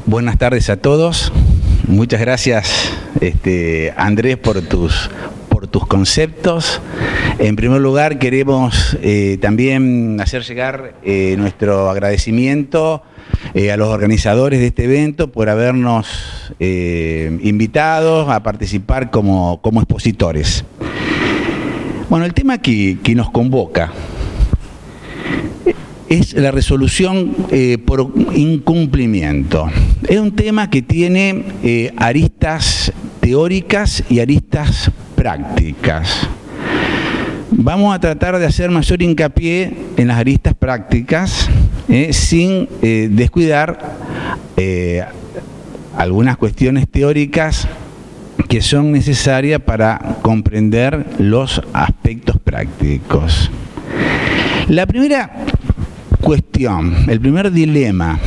Buenas tardes a todos. Muchas gracias, Andrés, por tus conceptos. En primer lugar, queremos también hacer llegar nuestro agradecimiento a los organizadores de este evento por habernos invitado a participar como expositores. Bueno, el tema que nos convoca es la resolución por incumplimiento. Es un tema que tiene aristas teóricas y aristas prácticas. Vamos a tratar de hacer mayor hincapié en las aristas prácticas sin descuidar algunas cuestiones teóricas que son necesarias para comprender los aspectos prácticos. La primera cuestión, el primer dilema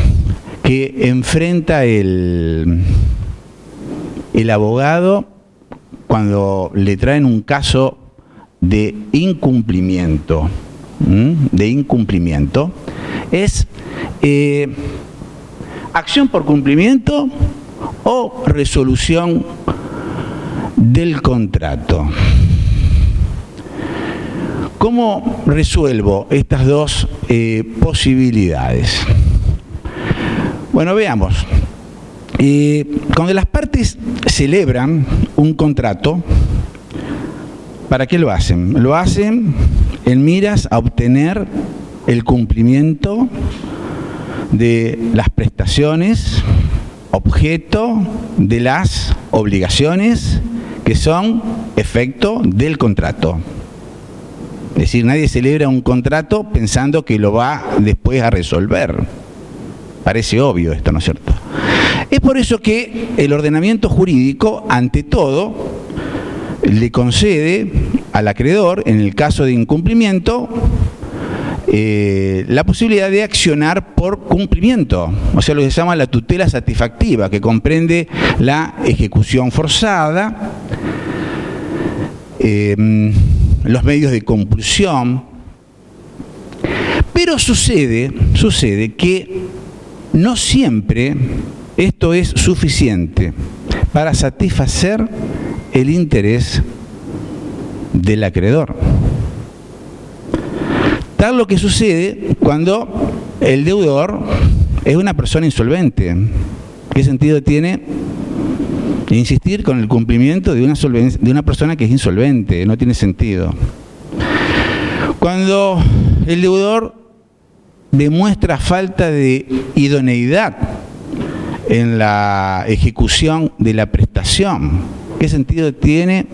que enfrenta el abogado cuando le traen un caso de incumplimiento, es acción por cumplimiento o resolución del contrato. ¿Cómo resuelvo estas dos posibilidades? Bueno, veamos. Cuando las partes celebran un contrato, ¿para qué lo hacen? Lo hacen en miras a obtener el cumplimiento de las prestaciones, objeto de las obligaciones que son efecto del contrato. Es decir, nadie celebra un contrato pensando que lo va después a resolver. Parece obvio esto, ¿no es cierto? Es por eso que el ordenamiento jurídico, ante todo, le concede al acreedor, en el caso de incumplimiento, la posibilidad de accionar por cumplimiento, o sea, lo que se llama la tutela satisfactiva, que comprende la ejecución forzada, los medios de compulsión, pero sucede que no siempre esto es suficiente para satisfacer el interés del acreedor. Tal lo que sucede cuando el deudor es una persona insolvente. ¿Qué sentido tiene insistir con el cumplimiento de una persona que es insolvente? No tiene sentido. Cuando el deudor demuestra falta de idoneidad en la ejecución de la prestación, ¿qué sentido tiene?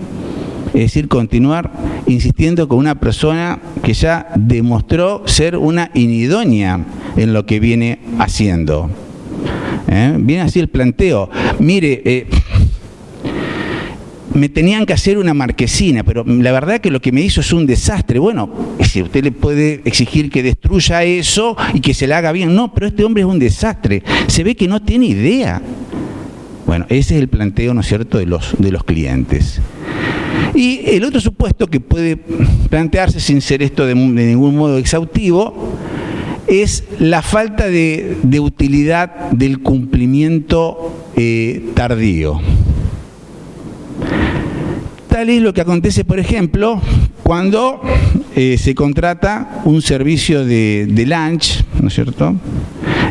Es decir, continuar insistiendo con una persona que ya demostró ser una inidónea en lo que viene haciendo. Viene así el planteo. Mire, me tenían que hacer una marquesina, pero la verdad que lo que me hizo es un desastre. Bueno, si usted le puede exigir que destruya eso y que se la haga bien. No, pero este hombre es un desastre. Se ve que no tiene idea. Bueno, ese es el planteo, ¿no es cierto?, de los clientes. Y el otro supuesto que puede plantearse, sin ser esto de ningún modo exhaustivo, es la falta de utilidad del cumplimiento tardío. Tal es lo que acontece, por ejemplo, cuando se contrata un servicio de lunch, ¿no es cierto?,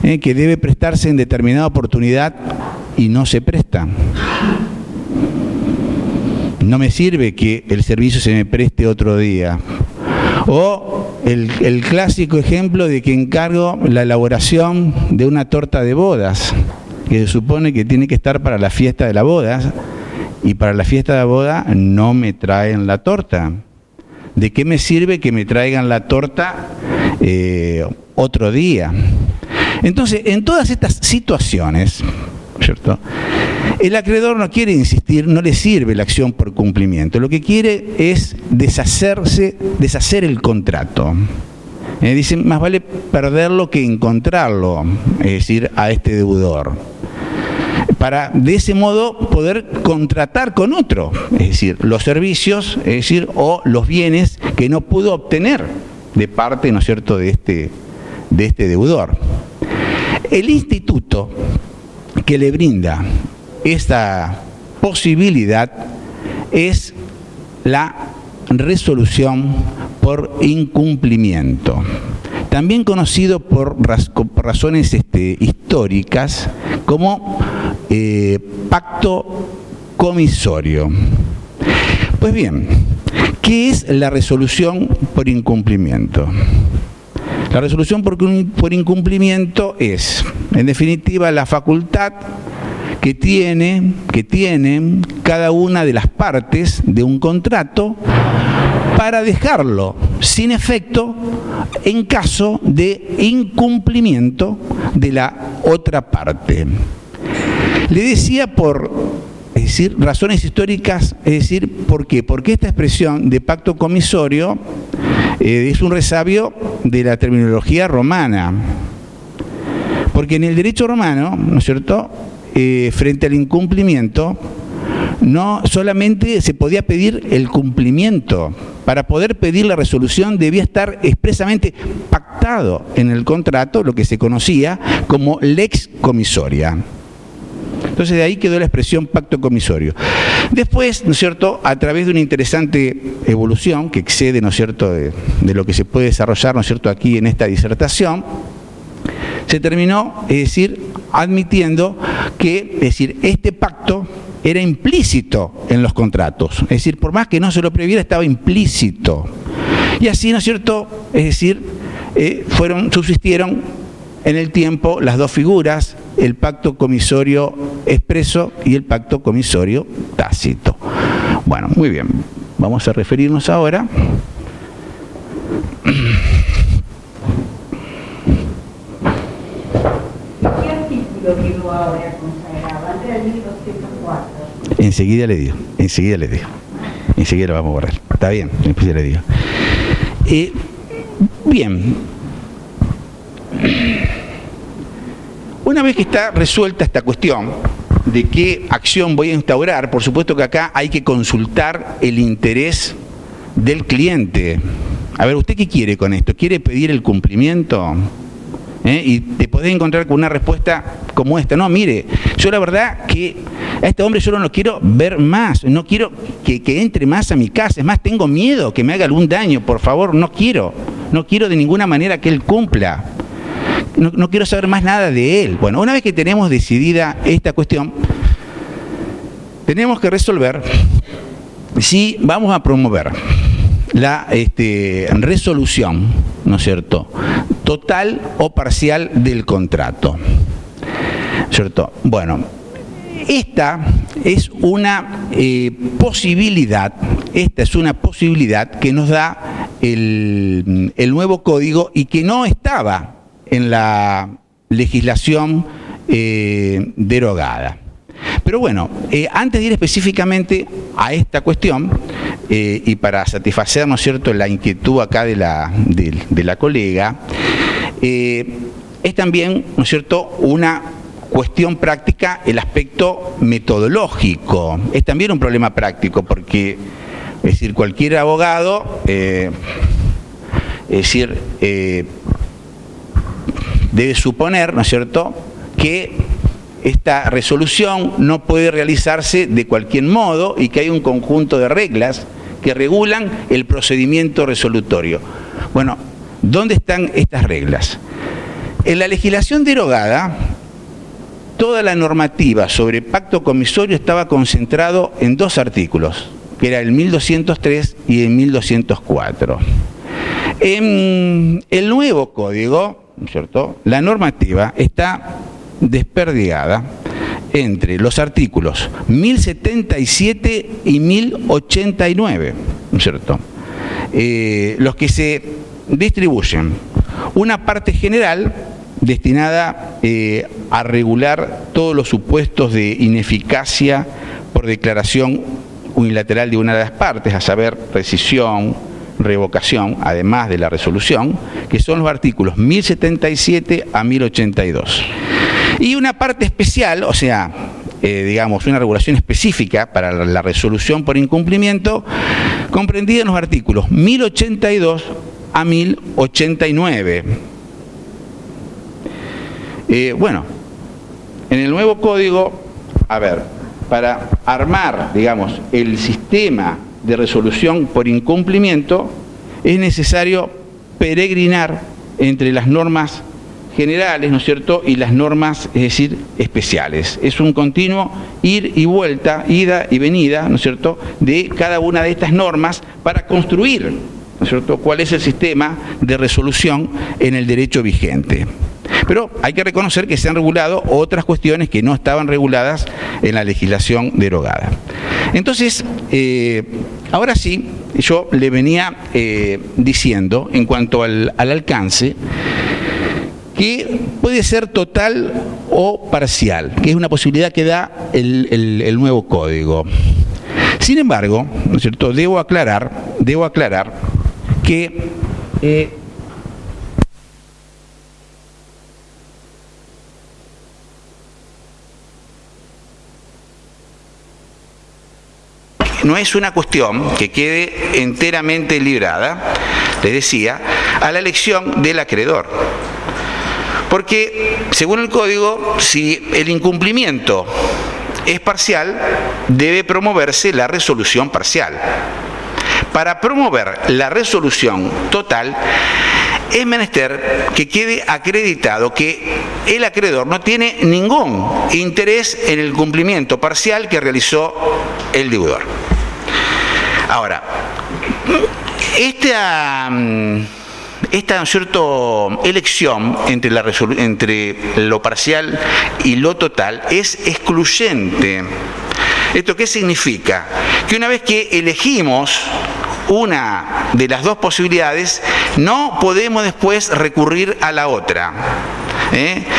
que debe prestarse en determinada oportunidad y no se presta. No me sirve que el servicio se me preste otro día. O el clásico ejemplo de que encargo la elaboración de una torta de bodas, que se supone que tiene que estar para la fiesta de la boda, y para la fiesta de la boda no me traen la torta. ¿De qué me sirve que me traigan la torta otro día? Entonces, en todas estas situaciones, ¿cierto?, el acreedor no quiere insistir, no le sirve la acción por cumplimiento. Lo que quiere es deshacer el contrato. Dicen, más vale perderlo que encontrarlo, es decir, a este deudor, para de ese modo poder contratar con otro, es decir, los servicios, es decir, o los bienes que no pudo obtener de parte, ¿no es cierto?, de este deudor. El instituto que le brinda esta posibilidad es la resolución por incumplimiento, también conocido por razones históricas como pacto comisorio. Pues bien, ¿qué es la resolución por incumplimiento? La resolución por incumplimiento es, en definitiva, la facultad que tienen cada una de las partes de un contrato para dejarlo sin efecto en caso de incumplimiento de la otra parte. Le decía es decir, razones históricas, es decir, ¿por qué? Porque esta expresión de pacto comisorio es un resabio de la terminología romana. Porque en el derecho romano, ¿no es cierto?, frente al incumplimiento, no solamente se podía pedir el cumplimiento. Para poder pedir la resolución debía estar expresamente pactado en el contrato, lo que se conocía como lex comisoria. Entonces de ahí quedó la expresión pacto comisorio. Después, ¿no es cierto?, a través de una interesante evolución que excede, ¿no es cierto?, de lo que se puede desarrollar, ¿no es cierto?, aquí en esta disertación, se terminó, es decir, admitiendo que, es decir, este pacto era implícito en los contratos. Es decir, por más que no se lo previera, estaba implícito. Y así, ¿no es cierto?, es decir, subsistieron en el tiempo las dos figuras, el pacto comisorio expreso y el pacto comisorio tácito. Bueno, muy bien. Vamos a referirnos ahora ¿Qué artículo quedó ahora consagrado? Antes del 1204. Enseguida le digo. Enseguida lo vamos a borrar. Está bien, enseguida le digo. Bien. Una vez que está resuelta esta cuestión de qué acción voy a instaurar, por supuesto que acá hay que consultar el interés del cliente. A ver, ¿usted qué quiere con esto? ¿Quiere pedir el cumplimiento? Y te podés encontrar con una respuesta como esta. No, mire, yo la verdad que a este hombre yo no lo quiero ver más, no quiero que entre más a mi casa, es más, tengo miedo que me haga algún daño, por favor, no quiero de ninguna manera que él cumpla. No quiero saber más nada de él. Bueno, una vez que tenemos decidida esta cuestión, tenemos que resolver si vamos a promover la resolución, ¿no es cierto?, total o parcial del contrato, ¿cierto? Bueno, esta es una posibilidad que nos da el nuevo código y que no estaba en la legislación derogada. Pero bueno, antes de ir específicamente a esta cuestión, y para satisfacer, ¿no es cierto?, la inquietud acá de la colega, es también, ¿no es cierto?, una cuestión práctica el aspecto metodológico. Es también un problema práctico porque, es decir, cualquier abogado, debe suponer, ¿no es cierto?, que esta resolución no puede realizarse de cualquier modo y que hay un conjunto de reglas que regulan el procedimiento resolutorio. Bueno, ¿dónde están estas reglas? En la legislación derogada, toda la normativa sobre pacto comisorio estaba concentrado en dos artículos, que era el 1203 y el 1204. En el nuevo código, ¿no es cierto?, la normativa está desperdigada entre los artículos 1077 y 1089, ¿no es cierto?, los que se distribuyen una parte general destinada a regular todos los supuestos de ineficacia por declaración unilateral de una de las partes, a saber, rescisión, revocación, además de la resolución, que son los artículos 1077 a 1082. Y una parte especial, o sea, digamos, una regulación específica para la resolución por incumplimiento, comprendida en los artículos 1082 a 1089. Bueno, en el nuevo código, a ver, para armar, digamos, el sistema de resolución por incumplimiento, es necesario peregrinar entre las normas generales, ¿no es cierto?, y las normas, es decir, especiales. Es un continuo ir y vuelta, ida y venida, ¿no es cierto?, de cada una de estas normas para construir, ¿no es cierto?, cuál es el sistema de resolución en el derecho vigente. Pero hay que reconocer que se han regulado otras cuestiones que no estaban reguladas en la legislación derogada. Entonces, ahora sí, yo le venía diciendo, en cuanto al alcance, que puede ser total o parcial, que es una posibilidad que da el nuevo código. Sin embargo, ¿no es cierto?, debo aclarar que no es una cuestión que quede enteramente librada, les decía, a la elección del acreedor. Porque, según el Código, si el incumplimiento es parcial, debe promoverse la resolución parcial. Para promover la resolución total, es menester que quede acreditado que el acreedor no tiene ningún interés en el cumplimiento parcial que realizó el deudor. Ahora, esta ¿no es cierto?, elección entre lo parcial y lo total es excluyente. ¿Esto qué significa? Que una vez que elegimos una de las dos posibilidades, no podemos después recurrir a la otra.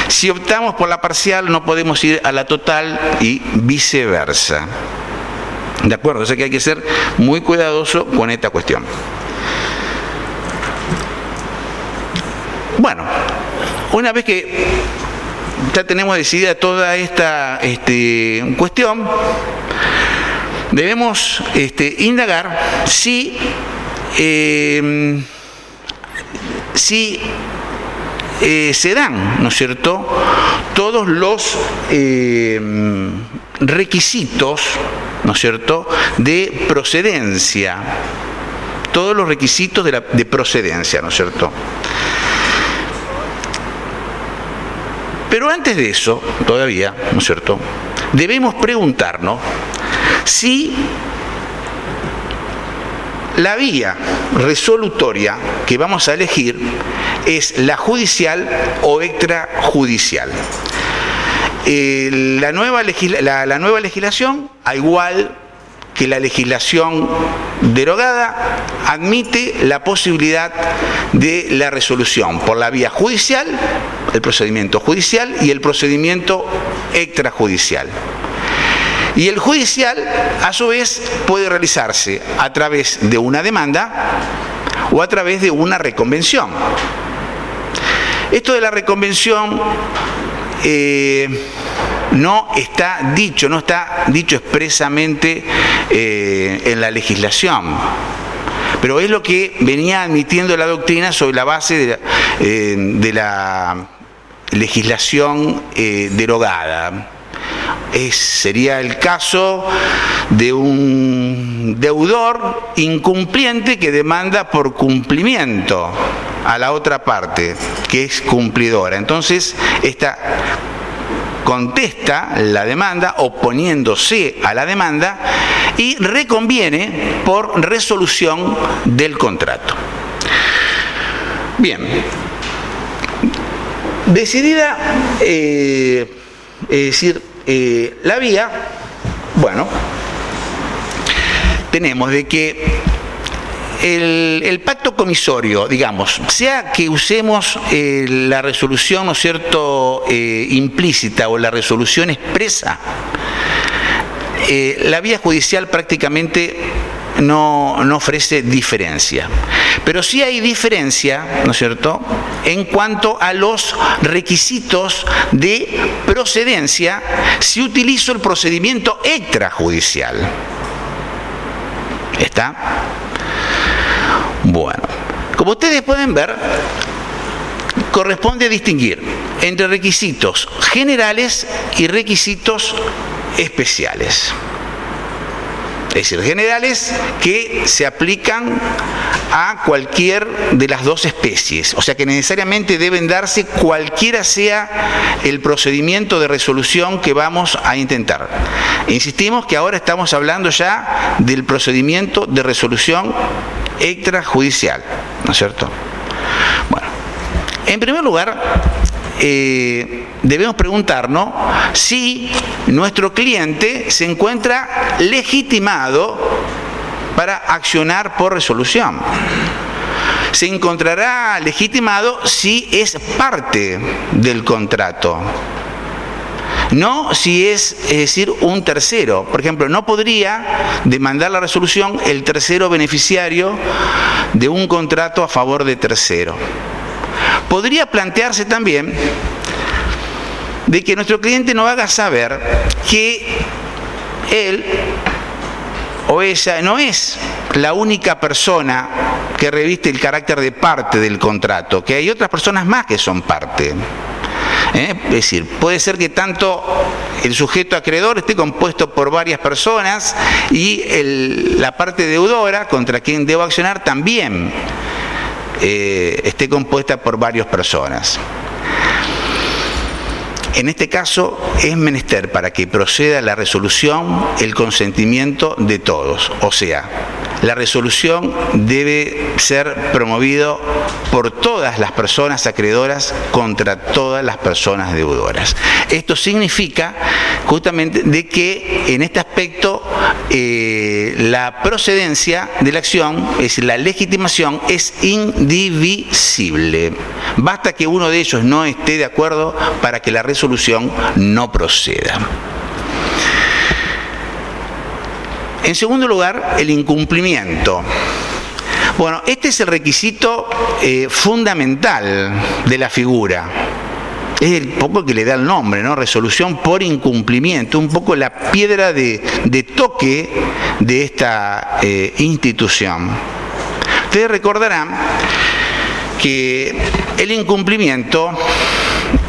Si optamos por la parcial, no podemos ir a la total y viceversa. ¿De acuerdo? O sea que hay que ser muy cuidadoso con esta cuestión. Bueno, una vez que ya tenemos decidida toda esta cuestión, debemos indagar si se dan, ¿no es cierto?, todos los requisitos, ¿no es cierto?, de procedencia, todos los requisitos de procedencia, ¿no es cierto? Pero antes de eso, todavía, ¿no es cierto?, debemos preguntarnos si la vía resolutoria que vamos a elegir es la judicial o extrajudicial. La nueva legislación, al igual que la legislación derogada, admite la posibilidad de la resolución por la vía judicial, el procedimiento judicial y el procedimiento extrajudicial. Y el judicial, a su vez, puede realizarse a través de una demanda o a través de una reconvención. Esto de la reconvención no está dicho expresamente en la legislación, pero es lo que venía admitiendo la doctrina sobre la base de la legislación derogada. Sería el caso de un deudor incumpliente que demanda por cumplimiento a la otra parte, que es cumplidora. Entonces, esta contesta la demanda oponiéndose a la demanda y reconviene por resolución del contrato. Bien, decidida, es decir, la vía, bueno, tenemos de que el pacto comisorio, digamos, sea que usemos la resolución, ¿no es cierto?, implícita o la resolución expresa, la vía judicial prácticamente no ofrece diferencia. Pero sí hay diferencia, ¿no es cierto?, en cuanto a los requisitos de procedencia si utilizo el procedimiento extrajudicial. ¿Está? Bueno, como ustedes pueden ver, corresponde distinguir entre requisitos generales y requisitos especiales. Es decir, generales que se aplican a cualquier de las dos especies, o sea que necesariamente deben darse cualquiera sea el procedimiento de resolución que vamos a intentar. Insistimos que ahora estamos hablando ya del procedimiento de resolución extrajudicial, ¿no es cierto? Bueno, en primer lugar, debemos preguntarnos si nuestro cliente se encuentra legitimado para accionar por resolución. Se encontrará legitimado si es parte del contrato, no si es decir, un tercero. Por ejemplo, no podría demandar la resolución el tercero beneficiario de un contrato a favor de tercero. Podría plantearse también de que nuestro cliente nos haga saber que él o ella no es la única persona que reviste el carácter de parte del contrato, que hay otras personas más que son parte. Es decir, puede ser que tanto el sujeto acreedor esté compuesto por varias personas y la parte deudora contra quien debo accionar también esté compuesta por varias personas. En este caso es menester para que proceda la resolución el consentimiento de todos, o sea, la resolución debe ser promovida por todas las personas acreedoras contra todas las personas deudoras. Esto significa justamente de que en este aspecto la procedencia de la acción, es decir, la legitimación es indivisible. Basta que uno de ellos no esté de acuerdo para que la resolución no proceda. En segundo lugar, el incumplimiento. Bueno, este es el requisito fundamental de la figura. Es el poco que le da el nombre, ¿no? Resolución por incumplimiento, un poco la piedra de toque de esta institución. Ustedes recordarán que el incumplimiento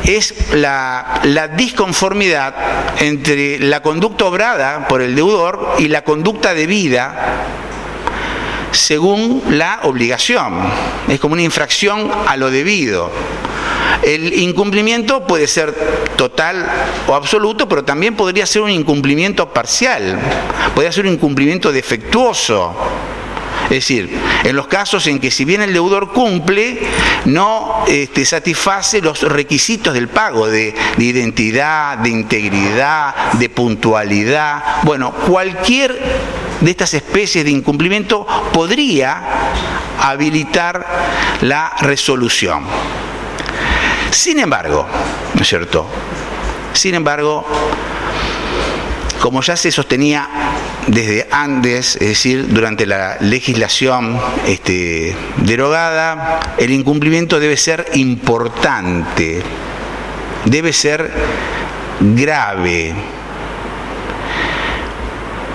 es la disconformidad entre la conducta obrada por el deudor y la conducta debida según la obligación. Es como una infracción a lo debido. El incumplimiento puede ser total o absoluto, pero también podría ser un incumplimiento parcial, podría ser un incumplimiento defectuoso. Es decir, en los casos en que si bien el deudor cumple, no satisface los requisitos del pago de identidad, de integridad, de puntualidad. Bueno, cualquier de estas especies de incumplimiento podría habilitar la resolución. Sin embargo, ¿no es cierto? Sin embargo, como ya se sostenía desde antes, es decir, durante la legislación derogada, el incumplimiento debe ser importante, debe ser grave.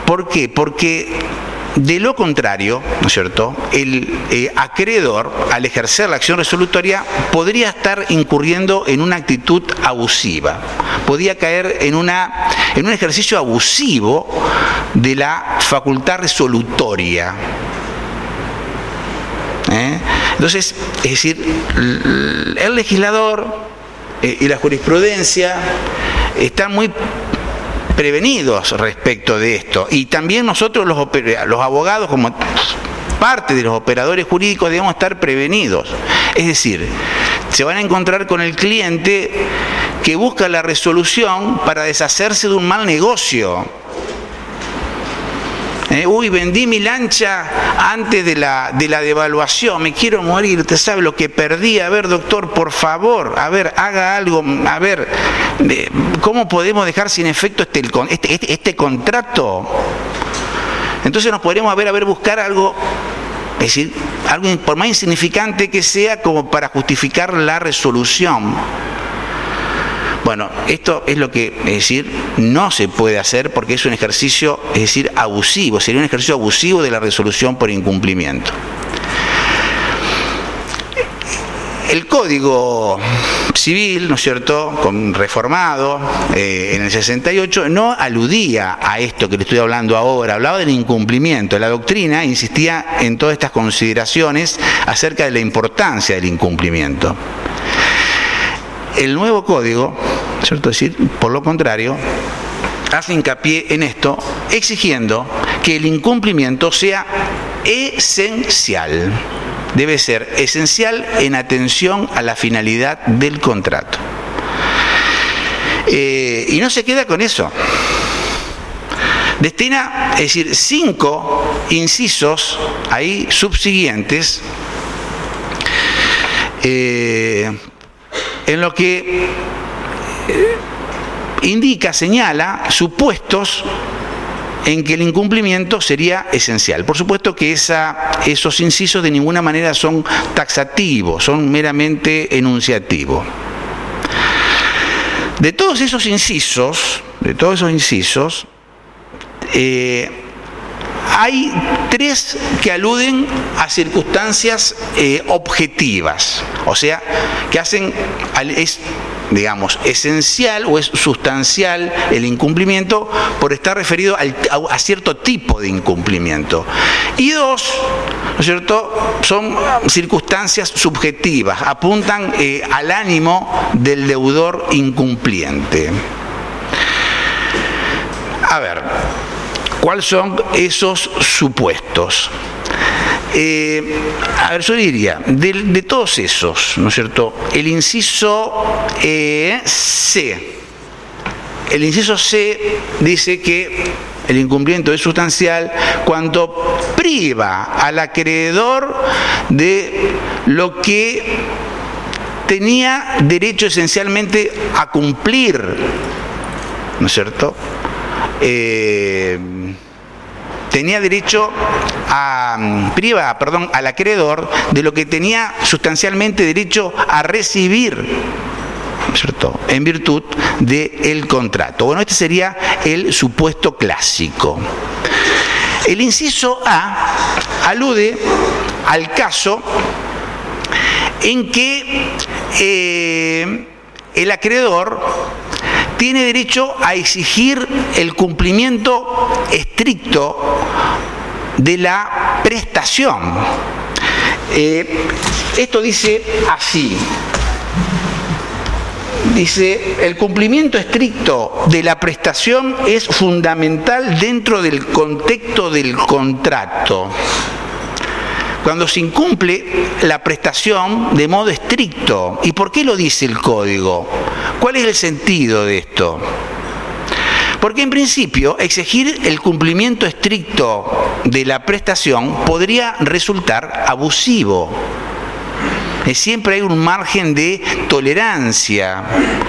¿Por qué? Porque de lo contrario, ¿no es cierto?, el acreedor, al ejercer la acción resolutoria, podría estar incurriendo en una actitud abusiva, podría caer en un ejercicio abusivo de la facultad resolutoria. Entonces, es decir, el legislador y la jurisprudencia están muy prevenidos respecto de esto, y también nosotros los abogados, como parte de los operadores jurídicos, debemos estar prevenidos. Es decir, se van a encontrar con el cliente que busca la resolución para deshacerse de un mal negocio. Uy, vendí mi lancha antes de la devaluación, me quiero morir, ¿usted sabe lo que perdí? A ver, doctor, por favor, a ver, haga algo, a ver, ¿cómo podemos dejar sin efecto este contrato? Entonces nos podríamos buscar algo, es decir, algo por más insignificante que sea, como para justificar la resolución. Bueno, esto es lo que, es decir, no se puede hacer porque es un ejercicio, es decir, abusivo, sería un ejercicio abusivo de la resolución por incumplimiento. El Código Civil, ¿no es cierto?, reformado en el 68, no aludía a esto que le estoy hablando ahora, hablaba del incumplimiento. La doctrina insistía en todas estas consideraciones acerca de la importancia del incumplimiento. El nuevo código, ¿cierto?, es decir, por lo contrario, hace hincapié en esto, exigiendo que el incumplimiento sea esencial. Debe ser esencial en atención a la finalidad del contrato. Y no se queda con eso. Destina, es decir, 5 incisos ahí subsiguientes en lo que indica, señala supuestos en que el incumplimiento sería esencial. Por supuesto que esos incisos de ninguna manera son taxativos, son meramente enunciativos. De todos esos incisos, hay 3 que aluden a circunstancias objetivas, o sea, que hacen, digamos, esencial o es sustancial el incumplimiento por estar referido a cierto tipo de incumplimiento. Y 2, ¿no es cierto?, son circunstancias subjetivas, apuntan al ánimo del deudor incumpliente. A ver, ¿cuáles son esos supuestos? A ver, yo diría, de todos esos, ¿no es cierto?, el inciso C. El inciso C dice que el incumplimiento es sustancial cuando priva al acreedor de lo que tenía derecho esencialmente a cumplir, ¿no es cierto? Tenía derecho priva al acreedor de lo que tenía sustancialmente derecho a recibir, ¿no es cierto?, en virtud del contrato. Bueno, este sería el supuesto clásico. El inciso A alude al caso en que el acreedor tiene derecho a exigir el cumplimiento estricto de la prestación. Esto dice así. Dice, el cumplimiento estricto de la prestación es fundamental dentro del contexto del contrato. Cuando se incumple la prestación de modo estricto. ¿Y por qué lo dice el código? ¿Cuál es el sentido de esto? Porque en principio exigir el cumplimiento estricto de la prestación podría resultar abusivo. Siempre hay un margen de tolerancia,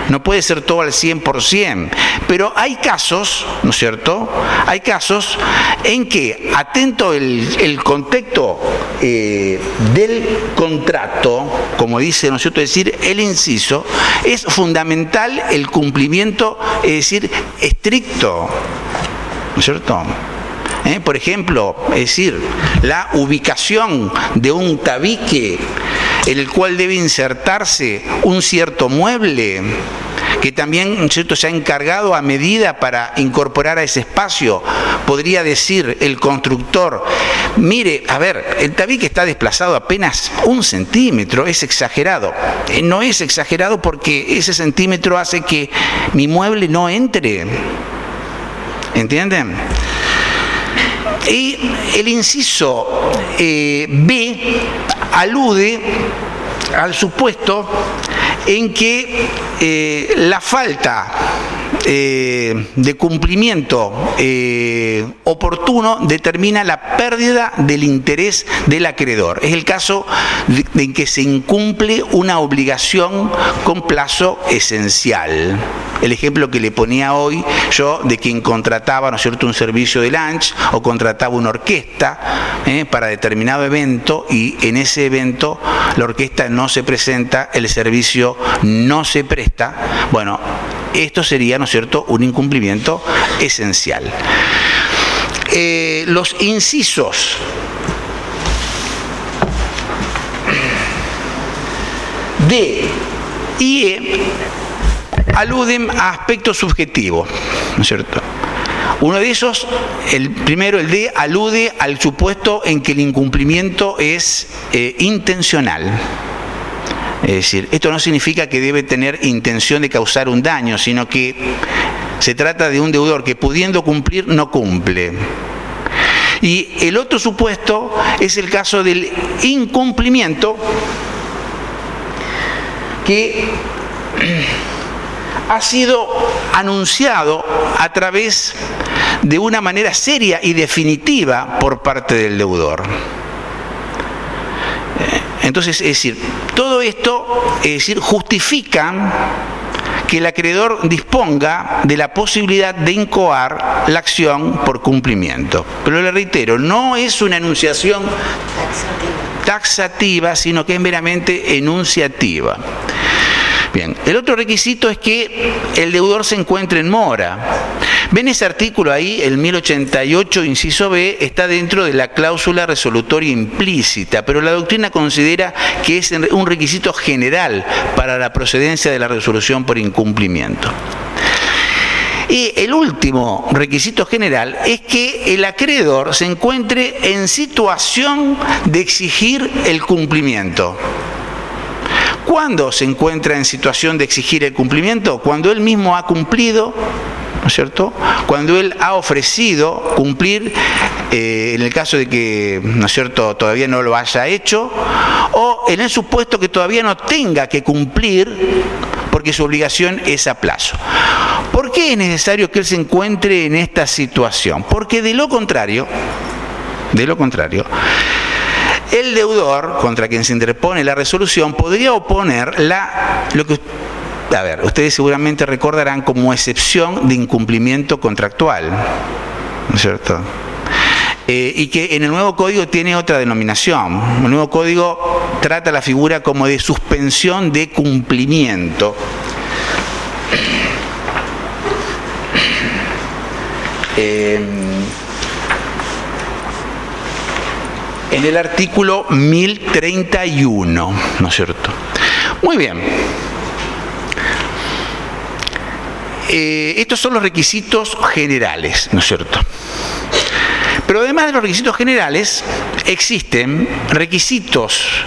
no puede ser todo al 100%, pero hay casos, ¿no es cierto?, hay casos en que, atento el contexto del contrato, como dice, ¿no es cierto?, es decir, el inciso, es fundamental el cumplimiento, es decir, estricto, ¿no es cierto? Por ejemplo, es decir, la ubicación de un tabique en el cual debe insertarse un cierto mueble que también, ¿cierto?, se ha encargado a medida para incorporar a ese espacio. Podría decir el constructor, mire, a ver, el tabique está desplazado apenas 1 centímetro, es exagerado. No es exagerado porque ese centímetro hace que mi mueble no entre. ¿Entienden? Y el inciso B alude al supuesto en que la falta de cumplimiento oportuno determina la pérdida del interés del acreedor. Es el caso en que se incumple una obligación con plazo esencial. El ejemplo que le ponía hoy yo de quien contrataba, ¿no es cierto?, un servicio de lunch o contrataba una orquesta para determinado evento, y en ese evento la orquesta no se presenta, el servicio no se presta. Bueno, esto sería, ¿no es cierto?, un incumplimiento esencial. Los incisos D y aluden a aspectos subjetivos, ¿no es cierto? Uno de esos, el primero, el D, alude al supuesto en que el incumplimiento es intencional. Es decir, esto no significa que debe tener intención de causar un daño, sino que se trata de un deudor que, pudiendo cumplir, no cumple. Y el otro supuesto es el caso del incumplimiento, que ha sido anunciado a través de una manera seria y definitiva por parte del deudor. Entonces, es decir, todo esto, justifica que el acreedor disponga de la posibilidad de incoar la acción por cumplimiento. Pero le reitero, no es una enunciación taxativa, sino que es meramente enunciativa. Bien, el otro requisito es que el deudor se encuentre en mora. ¿Ven ese artículo ahí? El 1088, inciso B, está dentro de la cláusula resolutoria implícita, pero la doctrina considera que es un requisito general para la procedencia de la resolución por incumplimiento. Y el último requisito general es que el acreedor se encuentre en situación de exigir el cumplimiento. ¿Cuándo se encuentra en situación de exigir el cumplimiento? Cuando él mismo ha cumplido, ¿no es cierto? Cuando él ha ofrecido cumplir, en el caso de que, ¿no es cierto?, todavía no lo haya hecho, o en el supuesto que todavía no tenga que cumplir porque su obligación es a plazo. ¿Por qué es necesario que él se encuentre en esta situación? Porque de lo contrario, el deudor contra quien se interpone la resolución podría oponer lo que, ustedes seguramente recordarán como excepción de incumplimiento contractual, ¿no es cierto? Y que en el nuevo código tiene otra denominación. El nuevo código trata la figura como de suspensión de cumplimiento. En el artículo 1031, ¿no es cierto? Muy bien. Estos son los requisitos generales, ¿no es cierto? Pero además de los requisitos generales, existen requisitos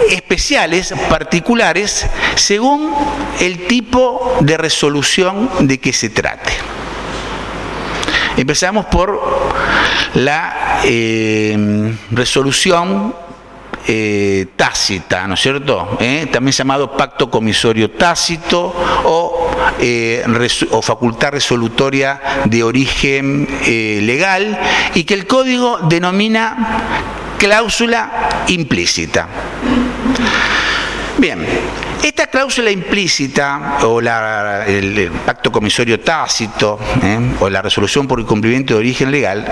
especiales, particulares, según el tipo de resolución de que se trate. Empezamos por la resolución tácita, ¿no es cierto? También llamado pacto comisorio tácito o facultad resolutoria de origen legal, y que el código denomina cláusula implícita. Bien, esta cláusula implícita o el pacto comisorio tácito o la resolución por incumplimiento de origen legal,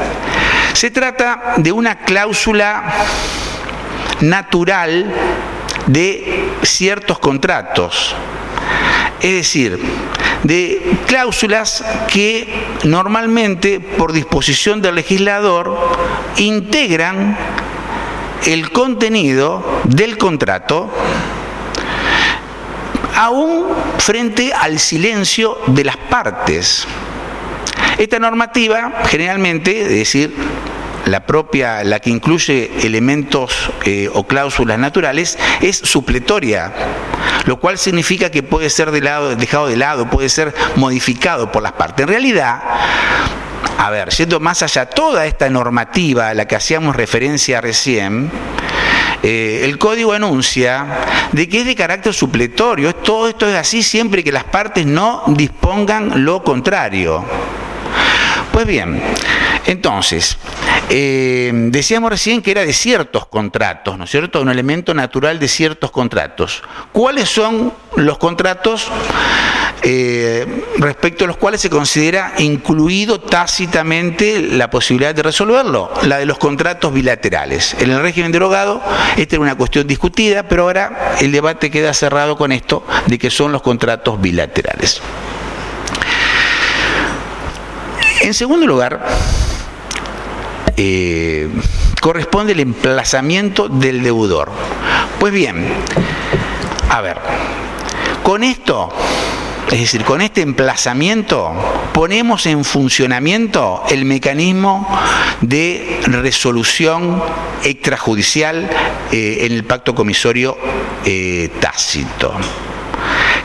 se trata de una cláusula natural de ciertos contratos, es decir, de cláusulas que normalmente, por disposición del legislador, integran el contenido del contrato, aún frente al silencio de las partes. Esta normativa, generalmente, es decir, la que incluye elementos o cláusulas naturales, es supletoria, lo cual significa que puede ser dejado de lado, puede ser modificado por las partes. En realidad, yendo más allá, toda esta normativa a la que hacíamos referencia recién, el código anuncia de que es de carácter supletorio. Todo esto es así siempre que las partes no dispongan lo contrario. Pues bien, entonces, decíamos recién que era de ciertos contratos, ¿no es cierto? Un elemento natural de ciertos contratos. ¿Cuáles son los contratos respecto a los cuales se considera incluido tácitamente la posibilidad de resolverlo? La de los contratos bilaterales. En el régimen derogado, esta era una cuestión discutida, pero ahora el debate queda cerrado con esto de que son los contratos bilaterales. En segundo lugar, corresponde el emplazamiento del deudor. Pues bien, Con esto, es decir, con este emplazamiento, ponemos en funcionamiento el mecanismo de resolución extrajudicial en el pacto comisorio tácito.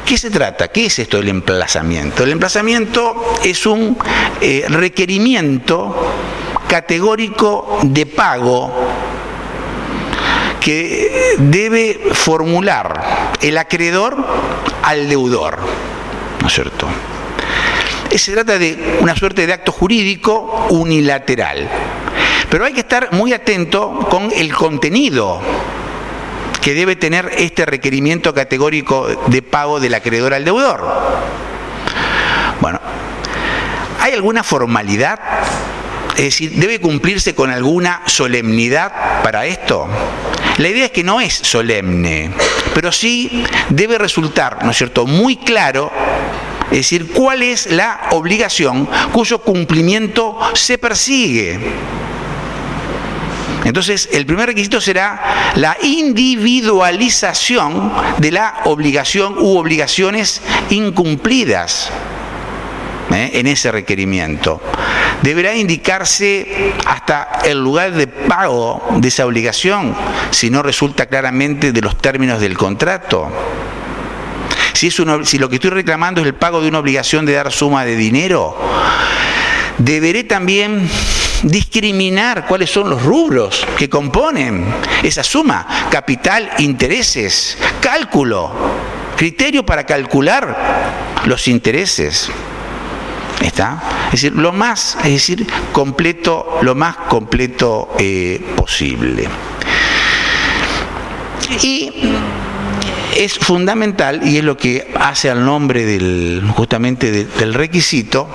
¿Qué se trata? ¿Qué es esto del emplazamiento? El emplazamiento es un requerimiento categórico de pago que debe formular el acreedor al deudor, ¿no es cierto? Se trata de una suerte de acto jurídico unilateral, pero hay que estar muy atento con el contenido que debe tener este requerimiento categórico de pago del acreedor al deudor. Bueno, ¿hay alguna formalidad? Es decir, ¿debe cumplirse con alguna solemnidad para esto? La idea es que no es solemne, pero sí debe resultar, ¿no es cierto?, muy claro, es decir, cuál es la obligación cuyo cumplimiento se persigue. Entonces, el primer requisito será la individualización de la obligación u obligaciones incumplidas en ese requerimiento. Deberá indicarse hasta el lugar de pago de esa obligación, si no resulta claramente de los términos del contrato. Si lo que estoy reclamando es el pago de una obligación de dar suma de dinero, deberé también discriminar cuáles son los rubros que componen esa suma: capital, intereses, cálculo, criterio para calcular los intereses. ¿Está? Es decir, lo más completo posible. Y es fundamental, y es lo que hace al nombre del requisito,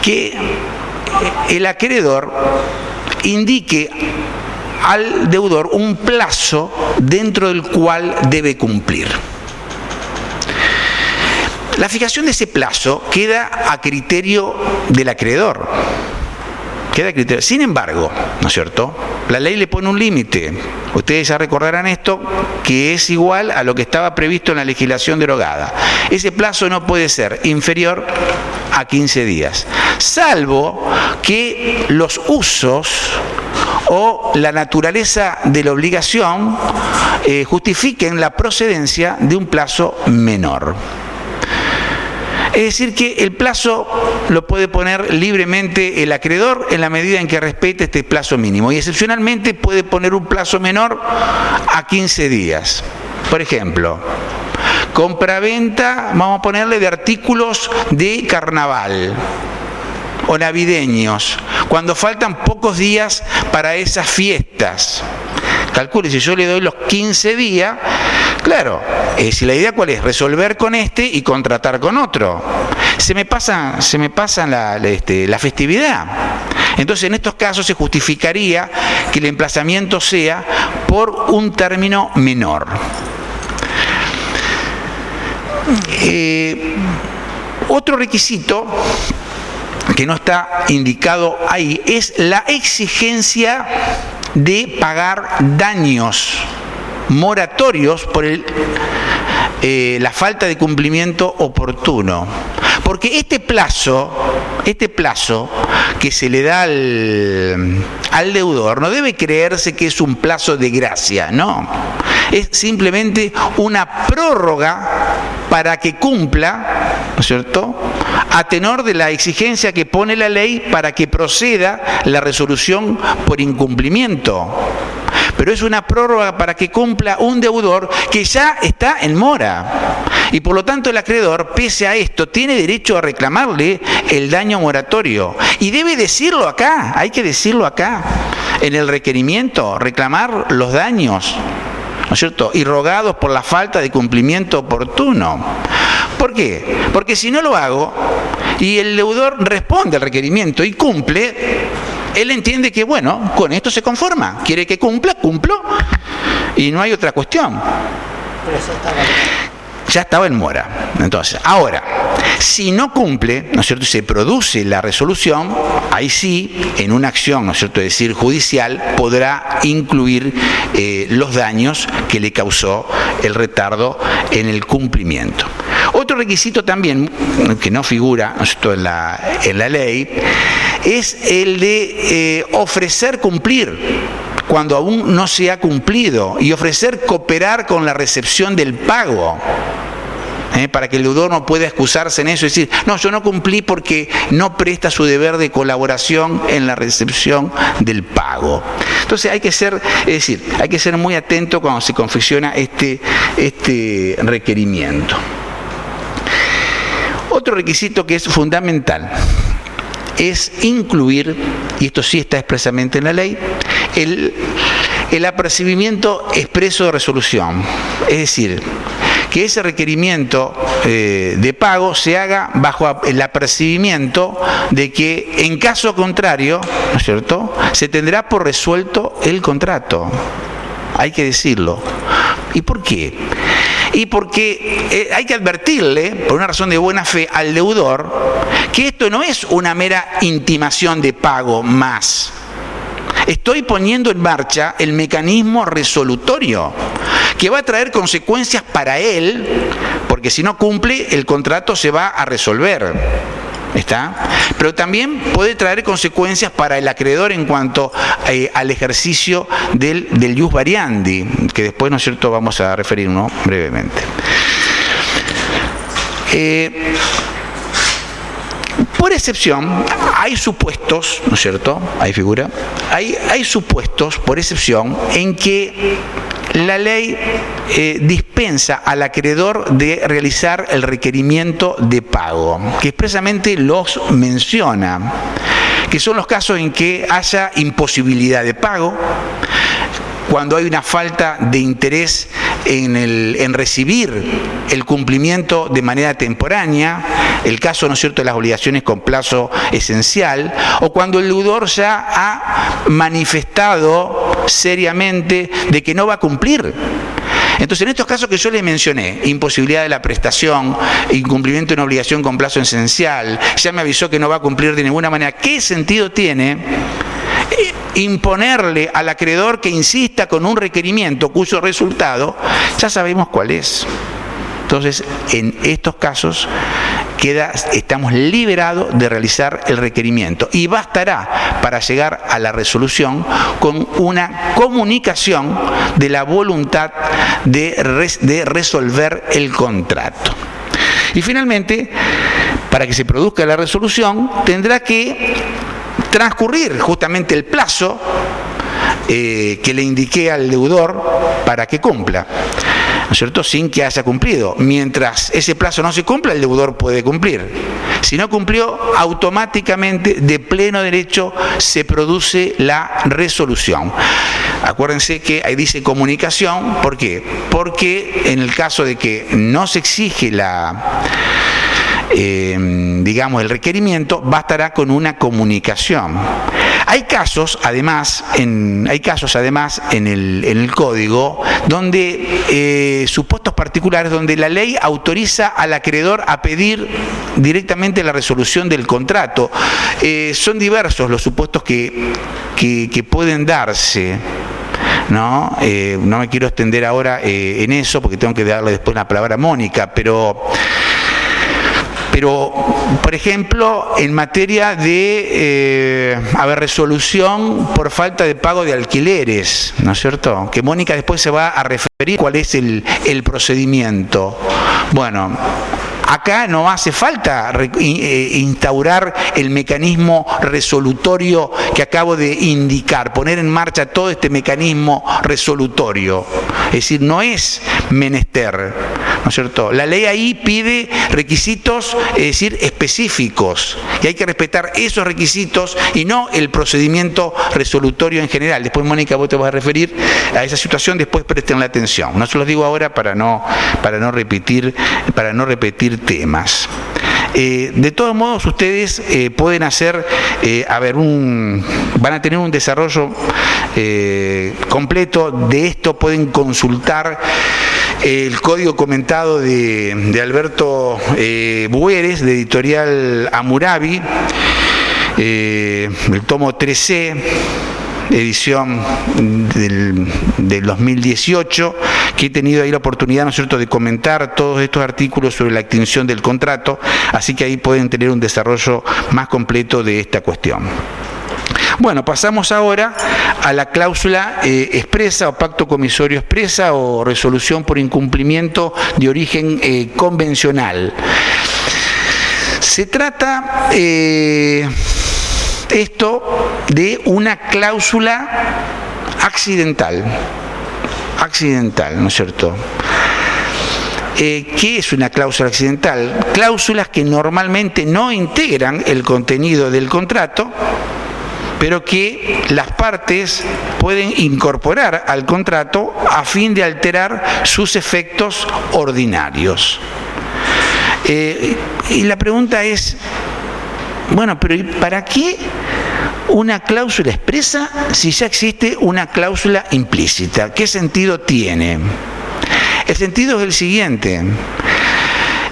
que el acreedor indique al deudor un plazo dentro del cual debe cumplir. La fijación de ese plazo queda a criterio del acreedor. Sin embargo, ¿no es cierto?, la ley le pone un límite. Ustedes ya recordarán esto, que es igual a lo que estaba previsto en la legislación derogada. Ese plazo no puede ser inferior a 15 días, salvo que los usos o la naturaleza de la obligación justifiquen la procedencia de un plazo menor. Es decir, que el plazo lo puede poner libremente el acreedor en la medida en que respete este plazo mínimo, y excepcionalmente puede poner un plazo menor a 15 días. Por ejemplo, compraventa, vamos a ponerle, de artículos de carnaval o navideños, cuando faltan pocos días para esas fiestas. Calcule, si yo le doy los 15 días, claro, si la idea cuál es, resolver con este y contratar con otro. Se me pasa la festividad. Entonces, en estos casos se justificaría que el emplazamiento sea por un término menor. Otro requisito que no está indicado ahí es la exigencia de pagar daños moratorios por la falta de cumplimiento oportuno. Porque este plazo que se le da al deudor no debe creerse que es un plazo de gracia, no. Es simplemente una prórroga para que cumpla, ¿no es cierto?, a tenor de la exigencia que pone la ley para que proceda la resolución por incumplimiento. Pero es una prórroga para que cumpla un deudor que ya está en mora. Y por lo tanto el acreedor, pese a esto, tiene derecho a reclamarle el daño moratorio. Y debe decirlo acá, hay que decirlo acá, en el requerimiento, reclamar los daños, ¿no es cierto?, irrogados por la falta de cumplimiento oportuno. ¿Por qué? Porque si no lo hago y el deudor responde al requerimiento y cumple, él entiende que, bueno, con esto se conforma. Quiere que cumpla, cumplo, y no hay otra cuestión. ya estaba en mora. Entonces, ahora, si no cumple, ¿no es cierto?, y se produce la resolución, ahí sí, en una acción, ¿no es cierto?, es decir, judicial, podrá incluir los daños que le causó el retardo en el cumplimiento. Otro requisito también, que no figura, ¿no es cierto?, en la ley, es el de ofrecer cumplir cuando aún no se ha cumplido, y ofrecer cooperar con la recepción del pago, para que el deudor no pueda excusarse en eso y decir, no, yo no cumplí porque no presta su deber de colaboración en la recepción del pago. Entonces hay que ser, hay que ser muy atento cuando se confecciona este requerimiento. Otro requisito que es fundamental es incluir, y esto sí está expresamente en la ley, el apercibimiento expreso de resolución. Es decir, que ese requerimiento de pago se haga bajo el apercibimiento de que, en caso contrario, ¿no es cierto?, se tendrá por resuelto el contrato. Hay que decirlo. ¿Y por qué? Y porque hay que advertirle, por una razón de buena fe, al deudor, que esto no es una mera intimación de pago más. Estoy poniendo en marcha el mecanismo resolutorio, que va a traer consecuencias para él, porque si no cumple, el contrato se va a resolver. ¿Está? Pero también puede traer consecuencias para el acreedor en cuanto al ejercicio del ius variandi, que después, ¿no es cierto?, vamos a referirnos brevemente. Por excepción, hay supuestos, ¿no es cierto?, ahí figura, hay supuestos, por excepción, en que la ley dispensa al acreedor de realizar el requerimiento de pago, que expresamente los menciona, que son los casos en que haya imposibilidad de pago, cuando hay una falta de interés en recibir el cumplimiento de manera temporánea, el caso, ¿no es cierto?, de las obligaciones con plazo esencial, o cuando el deudor ya ha manifestado seriamente de que no va a cumplir. Entonces, en estos casos que yo les mencioné, imposibilidad de la prestación, incumplimiento de una obligación con plazo esencial, ya me avisó que no va a cumplir de ninguna manera, ¿qué sentido tiene imponerle al acreedor que insista con un requerimiento cuyo resultado ya sabemos cuál es? Entonces, en estos casos estamos liberados de realizar el requerimiento, y bastará para llegar a la resolución con una comunicación de la voluntad de resolver el contrato. Y finalmente, para que se produzca la resolución, tendrá que transcurrir justamente el plazo que le indiqué al deudor para que cumpla, ¿no es cierto?, sin que haya cumplido. Mientras ese plazo no se cumpla, el deudor puede cumplir. Si no cumplió, automáticamente, de pleno derecho, se produce la resolución. Acuérdense que ahí dice comunicación. ¿Por qué? Porque en el caso de que no se exige el requerimiento, bastará con una comunicación. Hay casos además en el código donde supuestos particulares donde la ley autoriza al acreedor a pedir directamente la resolución del contrato. Son diversos los supuestos que pueden darse. No me quiero extender ahora en eso porque tengo que darle después la palabra a Mónica, pero por ejemplo, en materia de resolución por falta de pago de alquileres, ¿no es cierto?, que Mónica después se va a referir cuál es el procedimiento. Bueno, acá no hace falta instaurar el mecanismo resolutorio que acabo de indicar, poner en marcha todo este mecanismo resolutorio. Es decir, no es menester, ¿no es cierto? La ley ahí pide requisitos, es decir, específicos, y hay que respetar esos requisitos y no el procedimiento resolutorio en general. Después, Mónica, vos te vas a referir a esa situación, después presten la atención. No se los digo ahora para no repetir temas. De todos modos, ustedes pueden hacer, van a tener un desarrollo completo de esto, pueden consultar el código comentado de Alberto Bueres, de Editorial Hammurabi, el tomo 3C, edición del 2018, que he tenido ahí la oportunidad, ¿no es cierto?, de comentar todos estos artículos sobre la extinción del contrato, así que ahí pueden tener un desarrollo más completo de esta cuestión. Bueno, pasamos ahora a la cláusula expresa o pacto comisorio expresa o resolución por incumplimiento de origen convencional. Se trata esto de una cláusula accidental, ¿no es cierto? ¿Qué es una cláusula accidental? Cláusulas que normalmente no integran el contenido del contrato, pero que las partes pueden incorporar al contrato a fin de alterar sus efectos ordinarios. Y la pregunta es, bueno, pero ¿para qué una cláusula expresa si ya existe una cláusula implícita? ¿Qué sentido tiene? El sentido es el siguiente.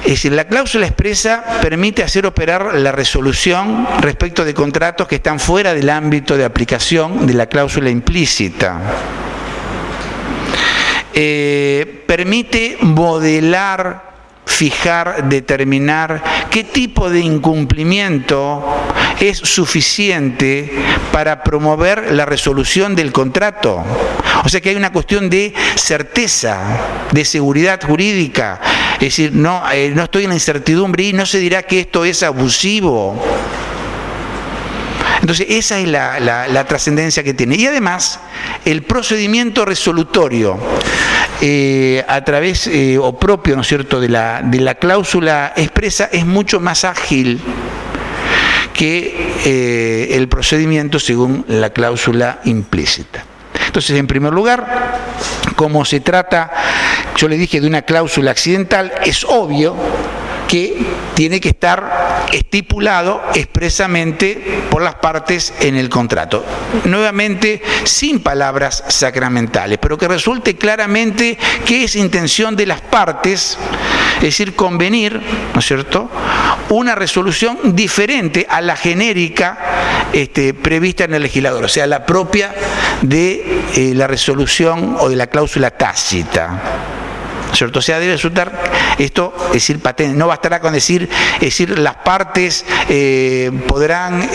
Es decir, la cláusula expresa permite hacer operar la resolución respecto de contratos que están fuera del ámbito de aplicación de la cláusula implícita. Permite modelar, fijar, determinar qué tipo de incumplimiento es suficiente para promover la resolución del contrato. O sea que hay una cuestión de certeza, de seguridad jurídica. Es decir, no estoy en la incertidumbre y no se dirá que esto es abusivo. Entonces esa es la trascendencia que tiene. Y además, el procedimiento resolutorio a través o propio, ¿no es cierto?, de la cláusula expresa es mucho más ágil que el procedimiento según la cláusula implícita. Entonces, en primer lugar, como se trata, yo le dije, de una cláusula accidental, es obvio que tiene que estar estipulado expresamente por las partes en el contrato. Nuevamente, sin palabras sacramentales, pero que resulte claramente que es intención de las partes, es decir, convenir, ¿no es cierto?, una resolución diferente a la genérica prevista en el legislador, o sea, la propia de la resolución o de la cláusula tácita. ¿Cierto? O sea, debe resultar esto, es decir, patente. No bastará con decir, las partes podrán,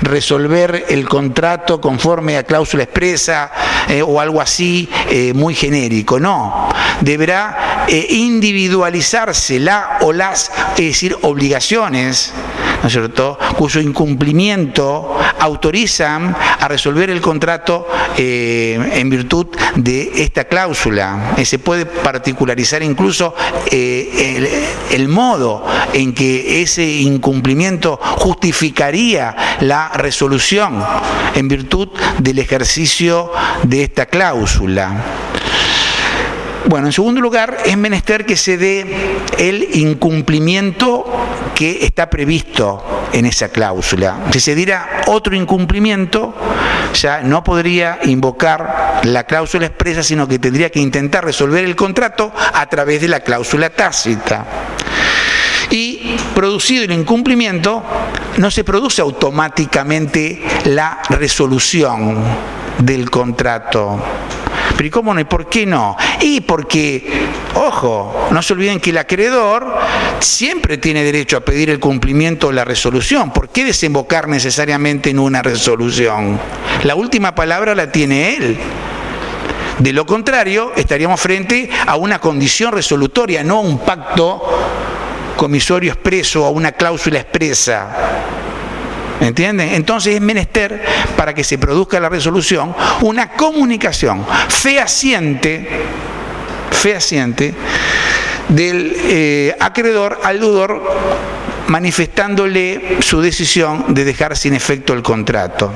resolver el contrato conforme a cláusula expresa o algo así muy genérico. No, deberá individualizarse la o las, obligaciones, ¿no es cierto?, cuyo incumplimiento autorizan a resolver el contrato en virtud de esta cláusula. Se puede particularizar incluso el modo en que ese incumplimiento justificaría la resolución en virtud del ejercicio de esta cláusula. Bueno, en segundo lugar, es menester que se dé el incumplimiento que está previsto en esa cláusula. Si se diera otro incumplimiento, ya no podría invocar la cláusula expresa, sino que tendría que intentar resolver el contrato a través de la cláusula tácita. Y producido el incumplimiento, no se produce automáticamente la resolución del contrato. Pero ¿y cómo no? ¿Y por qué no? Y porque, ojo, no se olviden que el acreedor siempre tiene derecho a pedir el cumplimiento o la resolución. ¿Por qué desembocar necesariamente en una resolución? La última palabra la tiene él. De lo contrario, estaríamos frente a una condición resolutoria, no a un pacto comisorio expreso o a una cláusula expresa. ¿Entienden? Entonces es menester, para que se produzca la resolución, una comunicación fehaciente del acreedor al deudor, manifestándole su decisión de dejar sin efecto el contrato.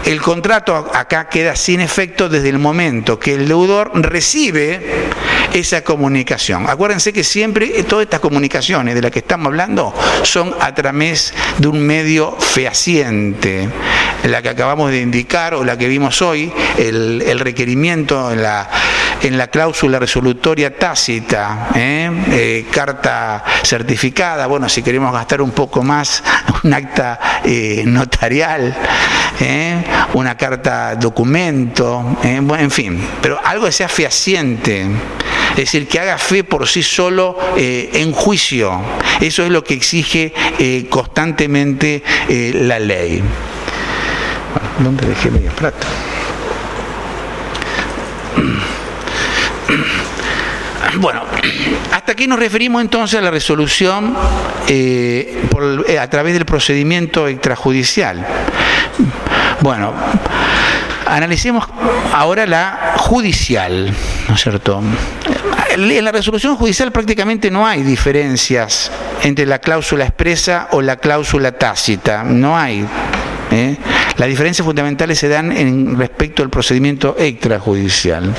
El contrato acá queda sin efecto desde el momento que el deudor recibe esa comunicación. Acuérdense que siempre todas estas comunicaciones de las que estamos hablando son a través de un medio fehaciente. La que acabamos de indicar o la que vimos hoy, el requerimiento en en la cláusula resolutoria tácita, carta certificada, bueno, si queremos gastar un poco más, un acta notarial, una carta documento, bueno, en fin, pero algo que sea fehaciente, es decir, que haga fe por sí solo en juicio. Eso es lo que exige constantemente la ley. Bueno, ¿dónde dejé media plata? Bueno, hasta aquí nos referimos entonces a la resolución a través del procedimiento extrajudicial. Bueno, analicemos ahora la judicial, ¿no es cierto? En la resolución judicial prácticamente no hay diferencias entre la cláusula expresa o la cláusula tácita, no hay. Las diferencias fundamentales se dan en respecto al procedimiento extrajudicial.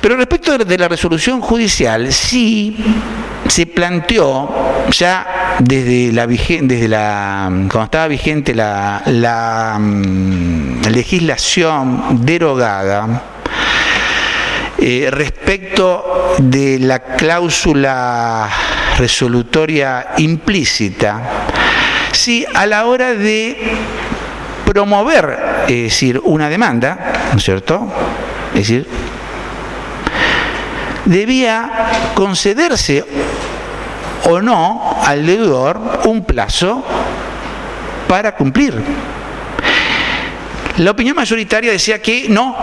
Pero respecto de la resolución judicial, sí se planteó ya cuando estaba vigente la legislación derogada respecto de la cláusula resolutoria implícita, sí, a la hora de promover, es decir, una demanda, ¿no es cierto? Es decir, debía concederse o no al deudor un plazo para cumplir. La opinión mayoritaria decía que no,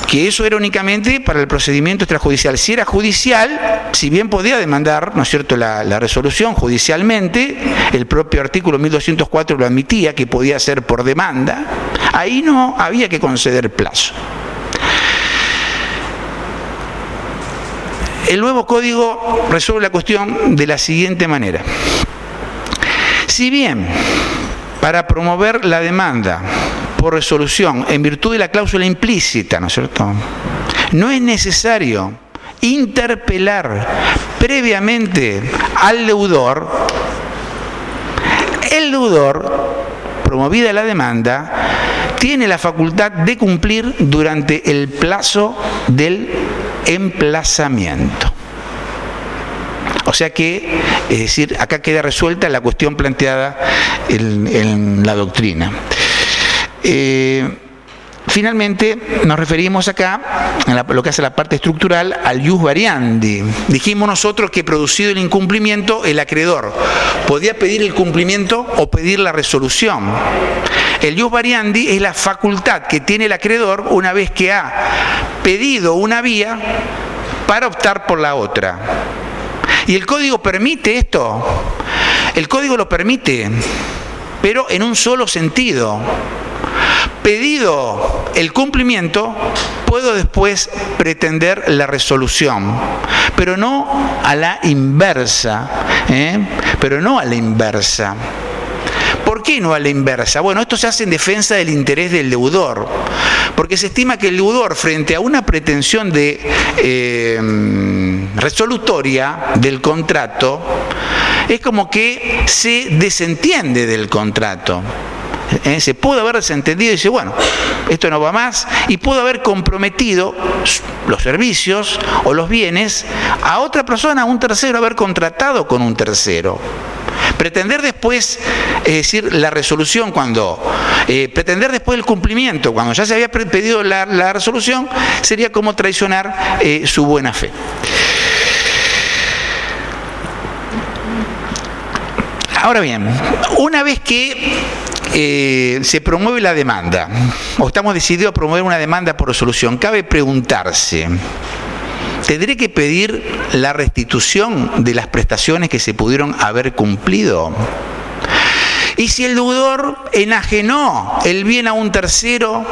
que eso era únicamente para el procedimiento extrajudicial. Si era judicial, si bien podía demandar, ¿no es cierto?, la resolución judicialmente, el propio artículo 1204 lo admitía, que podía ser por demanda, ahí no había que conceder plazo. El nuevo código resuelve la cuestión de la siguiente manera. Si bien para promover la demanda por resolución en virtud de la cláusula implícita, ¿no es cierto?, no es necesario interpelar previamente al deudor, el deudor, promovida la demanda, tiene la facultad de cumplir durante el plazo del emplazamiento. O sea que, es decir, acá queda resuelta la cuestión planteada en la doctrina. Finalmente, nos referimos acá, a lo que hace la parte estructural, al ius variandi. Dijimos nosotros que, producido el incumplimiento, el acreedor podía pedir el cumplimiento o pedir la resolución. El ius variandi es la facultad que tiene el acreedor una vez que ha pedido una vía para optar por la otra. ¿Y el Código permite esto? El Código lo permite, pero en un solo sentido. Pedido el cumplimiento, puedo después pretender la resolución, pero no a la inversa, pero no a la inversa. ¿Por qué no a la inversa? Bueno, esto se hace en defensa del interés del deudor, porque se estima que el deudor, frente a una pretensión de resolutoria del contrato, es como que se desentiende del contrato. Se pudo haber desentendido y dice, bueno, esto no va más, y pudo haber comprometido los servicios o los bienes a otra persona, a un tercero, haber contratado con un tercero. Pretender después, es decir, la resolución pretender después el cumplimiento, cuando ya se había pedido la resolución, sería como traicionar su buena fe. Ahora bien, una vez que se promueve la demanda, o estamos decididos a promover una demanda por resolución, cabe preguntarse, ¿tendré que pedir la restitución de las prestaciones que se pudieron haber cumplido? Y si el deudor enajenó el bien a un tercero,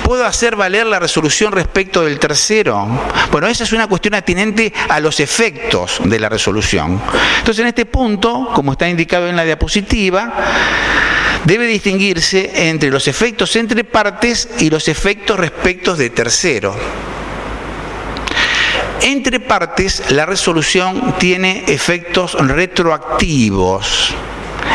¿puedo hacer valer la resolución respecto del tercero? Bueno, esa es una cuestión atinente a los efectos de la resolución. Entonces, en este punto, como está indicado en la diapositiva, debe distinguirse entre los efectos entre partes y los efectos respecto de tercero. Entre partes, la resolución tiene efectos retroactivos,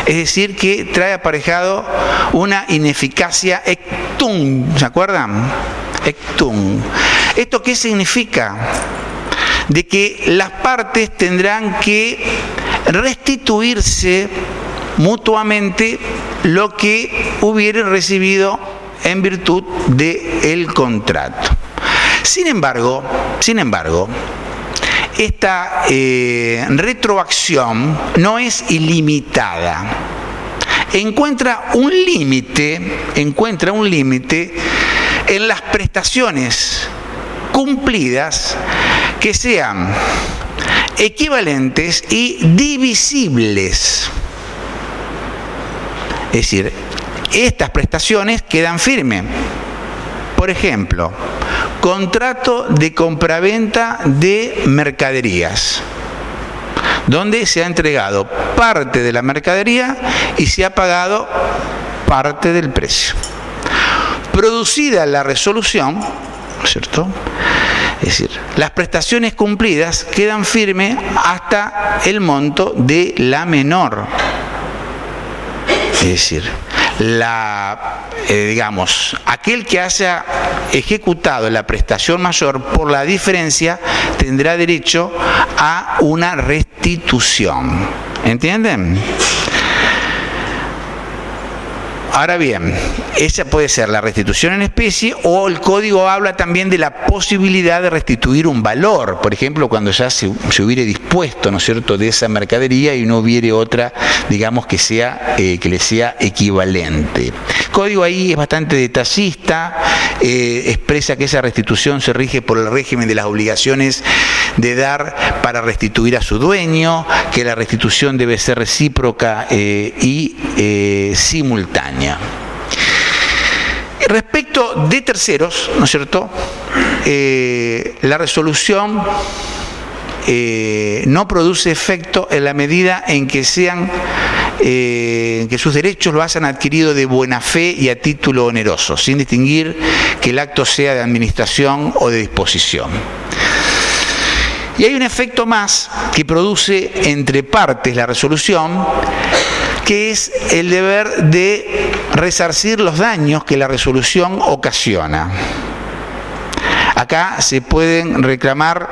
es decir, que trae aparejado una ineficacia ectum, ¿se acuerdan? Ectum. ¿Esto qué significa? De que las partes tendrán que restituirse mutuamente lo que hubieran recibido en virtud del contrato. Sin embargo, esta retroacción no es ilimitada. Encuentra un límite en las prestaciones cumplidas que sean equivalentes y divisibles. Es decir, estas prestaciones quedan firmes. Por ejemplo, contrato de compraventa de mercaderías, donde se ha entregado parte de la mercadería y se ha pagado parte del precio. Producida la resolución, ¿no es cierto? Es decir, las prestaciones cumplidas quedan firmes hasta el monto de la menor. Es decir, aquel que haya ejecutado la prestación mayor por la diferencia tendrá derecho a una restitución. ¿Entienden? Ahora bien, esa puede ser la restitución en especie, o el código habla también de la posibilidad de restituir un valor. Por ejemplo, cuando ya se hubiere dispuesto, ¿no es cierto?, de esa mercadería y no hubiere otra, digamos, que le sea equivalente. El código ahí es bastante detallista, expresa que esa restitución se rige por el régimen de las obligaciones de dar para restituir a su dueño, que la restitución debe ser recíproca y simultánea. Respecto de terceros, ¿no es cierto?, la resolución no produce efecto en la medida en que que sus derechos lo hayan adquirido de buena fe y a título oneroso, sin distinguir que el acto sea de administración o de disposición. Y hay un efecto más que produce entre partes la resolución, que es el deber de resarcir los daños que la resolución ocasiona. Acá se pueden reclamar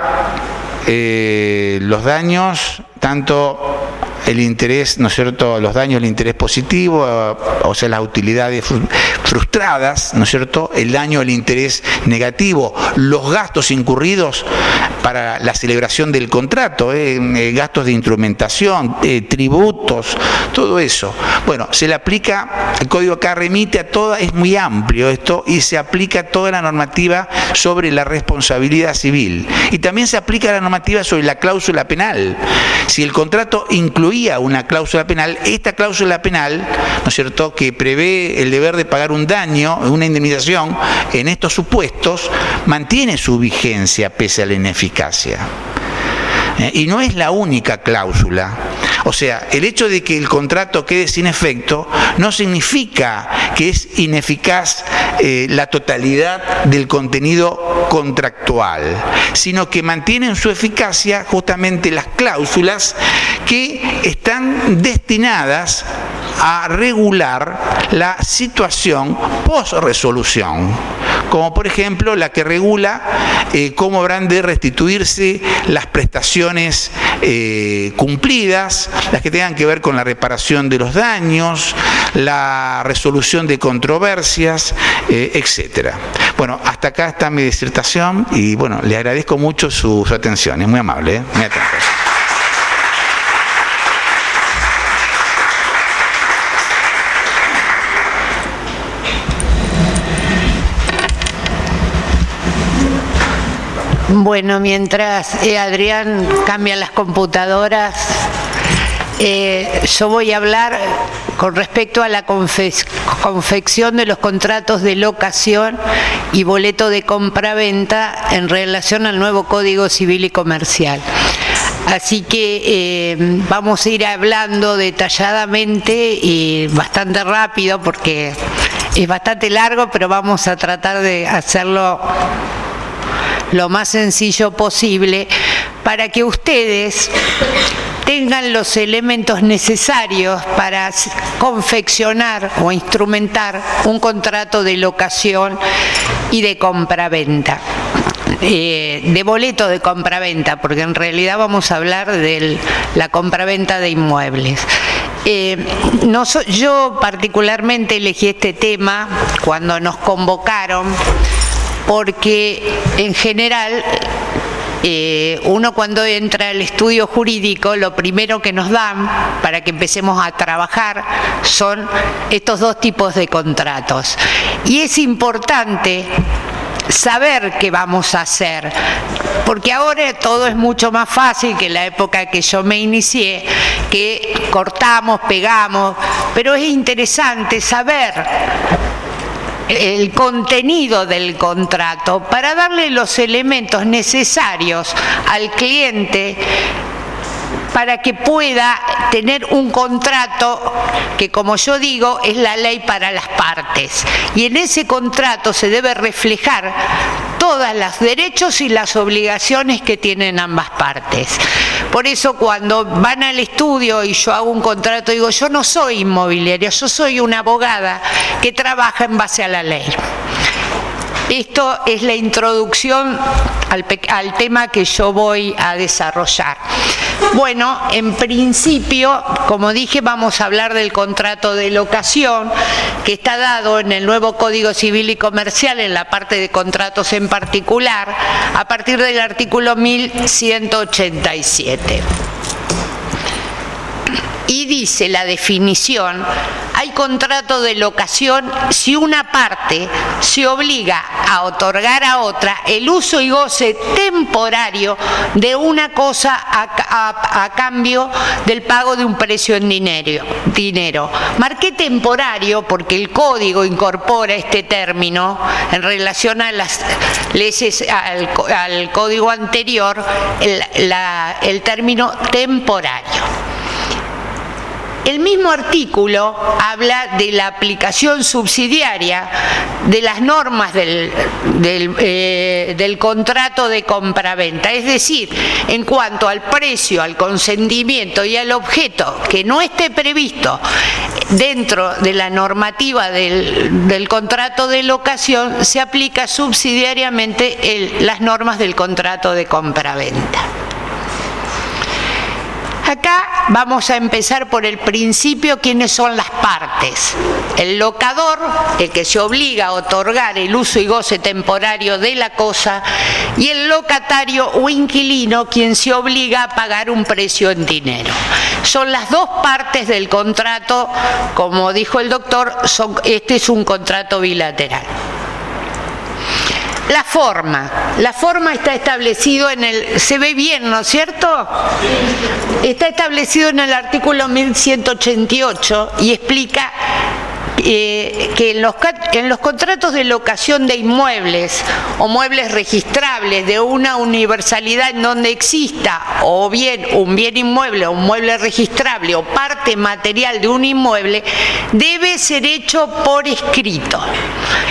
los daños, tanto el interés, ¿no es cierto?, los daños del interés positivo, o sea, las utilidades frustradas, ¿no es cierto?, el daño del interés negativo, los gastos incurridos para la celebración del contrato, gastos de instrumentación, tributos, todo eso. Bueno, se le aplica, el código acá remite a toda, es muy amplio esto, y se aplica toda la normativa sobre la responsabilidad civil. Y también se aplica la normativa sobre la cláusula penal. Si el contrato incluía una cláusula penal, esta cláusula penal, ¿no es cierto?, que prevé el deber de pagar un daño, una indemnización, en estos supuestos, mantiene su vigencia pese a la ineficacia. Y no es la única cláusula. O sea, el hecho de que el contrato quede sin efecto no significa que es ineficaz la totalidad del contenido contractual, sino que mantienen su eficacia justamente las cláusulas que están destinadas a regular la situación post-resolución, como por ejemplo la que regula cómo habrán de restituirse las prestaciones cumplidas, las que tengan que ver con la reparación de los daños, la resolución de controversias, etcétera. Bueno, hasta acá está mi disertación y bueno, le agradezco mucho su atención, es muy amable, muy atento. Bueno, mientras Adrián cambia las computadoras, yo voy a hablar con respecto a la confección de los contratos de locación y boleto de compra-venta en relación al nuevo Código Civil y Comercial. Así que vamos a ir hablando detalladamente y bastante rápido porque es bastante largo, pero vamos a tratar de hacerlo lo más sencillo posible para que ustedes tengan los elementos necesarios para confeccionar o instrumentar un contrato de locación y de compraventa. de boleto de compraventa, porque en realidad vamos a hablar de la compraventa de inmuebles. Yo particularmente elegí este tema cuando nos convocaron, porque en general uno cuando entra al estudio jurídico, lo primero que nos dan para que empecemos a trabajar son estos dos tipos de contratos. Y es importante saber qué vamos a hacer, porque ahora todo es mucho más fácil que en la época que yo me inicié, que cortamos, pegamos, pero es interesante saber el contenido del contrato para darle los elementos necesarios al cliente para que pueda tener un contrato que, como yo digo, es la ley para las partes. Y en ese contrato se debe reflejar todos los derechos y las obligaciones que tienen ambas partes. Por eso cuando van al estudio y yo hago un contrato, digo, yo no soy inmobiliaria, yo soy una abogada que trabaja en base a la ley. Esto es la introducción al tema que yo voy a desarrollar. Bueno, en principio, como dije, vamos a hablar del contrato de locación, que está dado en el nuevo Código Civil y Comercial, en la parte de contratos en particular, a partir del artículo 1187. Y dice la definición: hay contrato de locación si una parte se obliga a otorgar a otra el uso y goce temporario de una cosa a cambio del pago de un precio en dinero. Marqué temporario porque el código incorpora este término en relación a las leyes, al código anterior, el término temporario. El mismo artículo habla de la aplicación subsidiaria de las normas del contrato de compraventa, es decir, en cuanto al precio, al consentimiento y al objeto que no esté previsto dentro de la normativa del contrato de locación, se aplica subsidiariamente las normas del contrato de compraventa. Acá vamos a empezar por el principio: ¿quiénes son las partes? El locador, el que se obliga a otorgar el uso y goce temporario de la cosa, y el locatario o inquilino, quien se obliga a pagar un precio en dinero. Son las dos partes del contrato. Como dijo el doctor, este es un contrato bilateral. La forma está establecido se ve bien, ¿no es cierto? Está establecido en el artículo 1188 y explica que en los contratos de locación de inmuebles o muebles registrables de una universalidad en donde exista o bien un bien inmueble o un mueble registrable o parte material de un inmueble, debe ser hecho por escrito.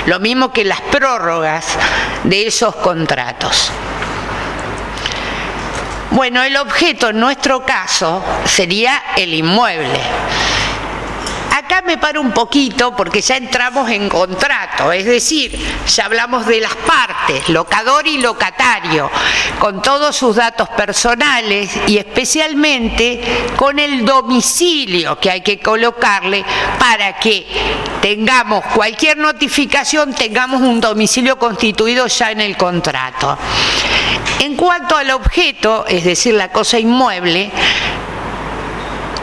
Lo mismo que las prórrogas de esos contratos. Bueno, el objeto en nuestro caso sería el inmueble. Acá me paro un poquito porque ya entramos en contrato, es decir, ya hablamos de las partes, locador y locatario, con todos sus datos personales y especialmente con el domicilio que hay que colocarle para que tengamos cualquier notificación, tengamos un domicilio constituido ya en el contrato. En cuanto al objeto, es decir, la cosa inmueble,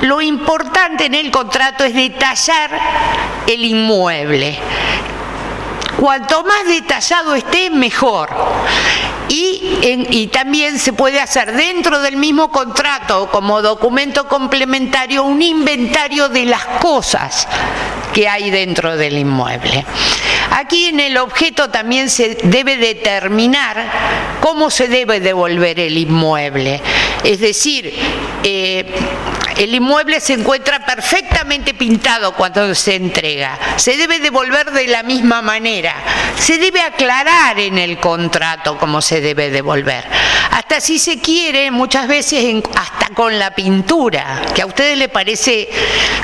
lo importante en el contrato es detallar el inmueble. Cuanto más detallado esté, mejor. Y también se puede hacer dentro del mismo contrato, como documento complementario, un inventario de las cosas que hay dentro del inmueble. Aquí en el objeto también se debe determinar cómo se debe devolver el inmueble. Es decir, el inmueble se encuentra perfectamente pintado cuando se entrega. Se debe devolver de la misma manera. Se debe aclarar en el contrato cómo se debe devolver. Hasta si se quiere, muchas veces hasta con la pintura, que a ustedes les parece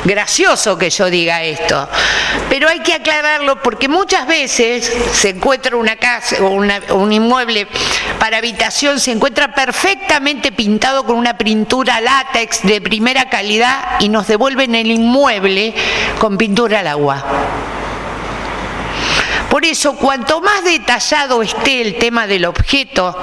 gracioso que yo diga esto, pero hay que aclararlo porque muchas veces se encuentra una casa o un inmueble para habitación, se encuentra perfectamente pintado con una pintura látex de primera calidad y nos devuelven el inmueble con pintura al agua. Por eso, cuanto más detallado esté el tema del objeto,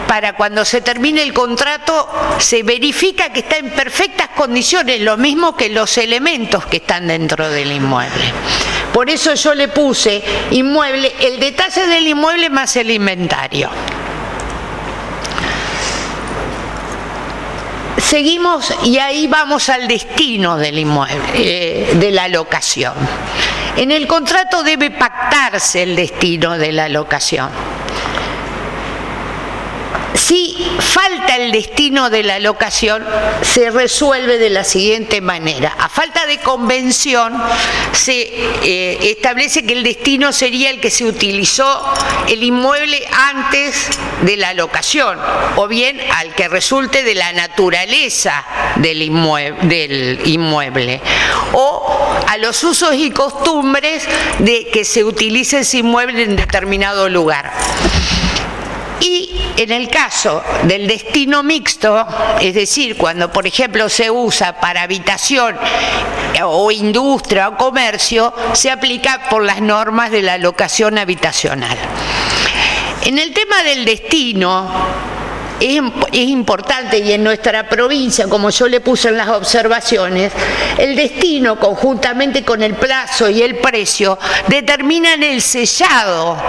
para cuando se termine el contrato, se verifica que está en perfectas condiciones, lo mismo que los elementos que están dentro del inmueble. Por eso yo le puse inmueble, el detalle del inmueble más el inventario. Seguimos y ahí vamos al destino del inmueble, de la locación. En el contrato debe pactarse el destino de la locación. Si falta el destino de la locación, se resuelve de la siguiente manera. A falta de convención, se establece que el destino sería el que se utilizó el inmueble antes de la locación, o bien al que resulte de la naturaleza del inmueble, o a los usos y costumbres de que se utilice ese inmueble en determinado lugar. Y en el caso del destino mixto, es decir, cuando por ejemplo se usa para habitación o industria o comercio, se aplica por las normas de la locación habitacional. En el tema del destino, es importante, y en nuestra provincia, como yo le puse en las observaciones, el destino conjuntamente con el plazo y el precio determinan el sellado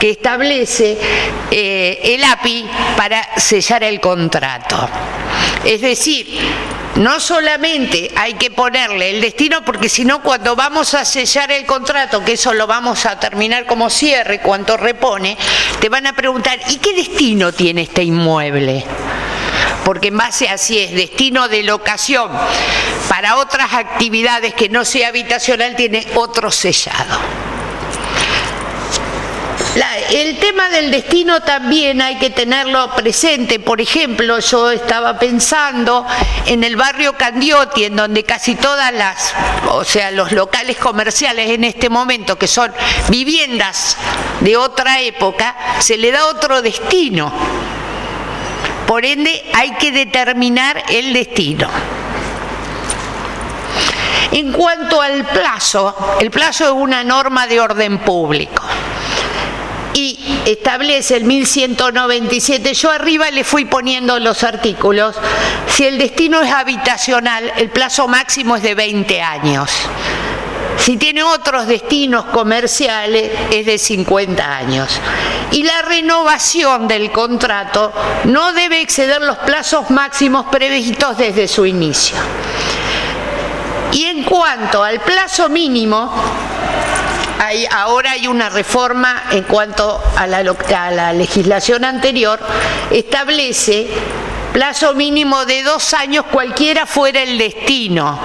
que establece el API para sellar el contrato. Es decir, no solamente hay que ponerle el destino, porque si no, cuando vamos a sellar el contrato, que eso lo vamos a terminar como cierre, cuánto repone, te van a preguntar, ¿y qué destino tiene este inmueble? Porque en base a si es destino de locación para otras actividades que no sea habitacional, tiene otro sellado. El tema del destino también hay que tenerlo presente. Por ejemplo, yo estaba pensando en el barrio Candioti, en donde casi todas los locales comerciales en este momento, que son viviendas de otra época, se le da otro destino. Por ende, hay que determinar el destino. En cuanto al plazo, el plazo es una norma de orden público y establece el 1197. Yo arriba le fui poniendo los artículos. Si el destino es habitacional, el plazo máximo es de 20 años. Si tiene otros destinos comerciales, es de 50 años. Y la renovación del contrato no debe exceder los plazos máximos previstos desde su inicio. Y en cuanto al plazo mínimo, ahora hay una reforma en cuanto a la legislación anterior, establece plazo mínimo de 2 años cualquiera fuera el destino.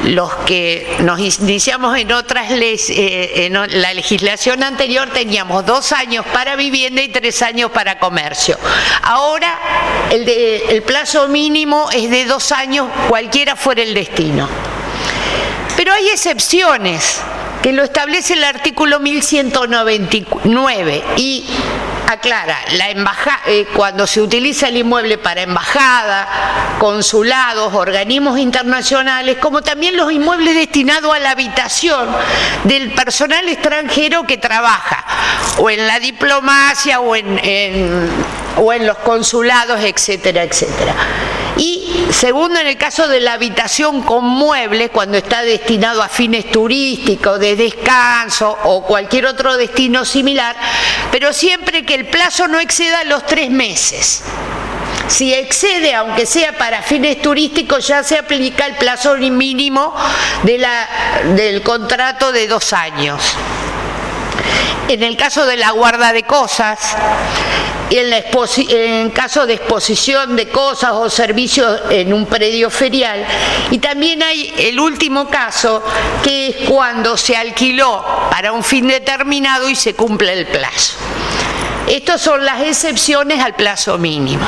Los que nos iniciamos en otras leyes, en la legislación anterior teníamos 2 años para vivienda y 3 años para comercio. Ahora el plazo mínimo es de 2 años cualquiera fuera el destino. Pero hay excepciones que lo establece el artículo 1199 y aclara, cuando se utiliza el inmueble para embajada, consulados, organismos internacionales, como también los inmuebles destinados a la habitación del personal extranjero que trabaja, o en la diplomacia, o en los consulados, etcétera, etcétera. Y segundo, en el caso de la habitación con muebles, cuando está destinado a fines turísticos, de descanso o cualquier otro destino similar, pero siempre que el plazo no exceda los 3 meses. Si excede, aunque sea para fines turísticos, ya se aplica el plazo mínimo del contrato de 2 años. En el caso de la guarda de cosas, en caso de exposición de cosas o servicios en un predio ferial. Y también hay el último caso, que es cuando se alquiló para un fin determinado y se cumple el plazo. Estas son las excepciones al plazo mínimo.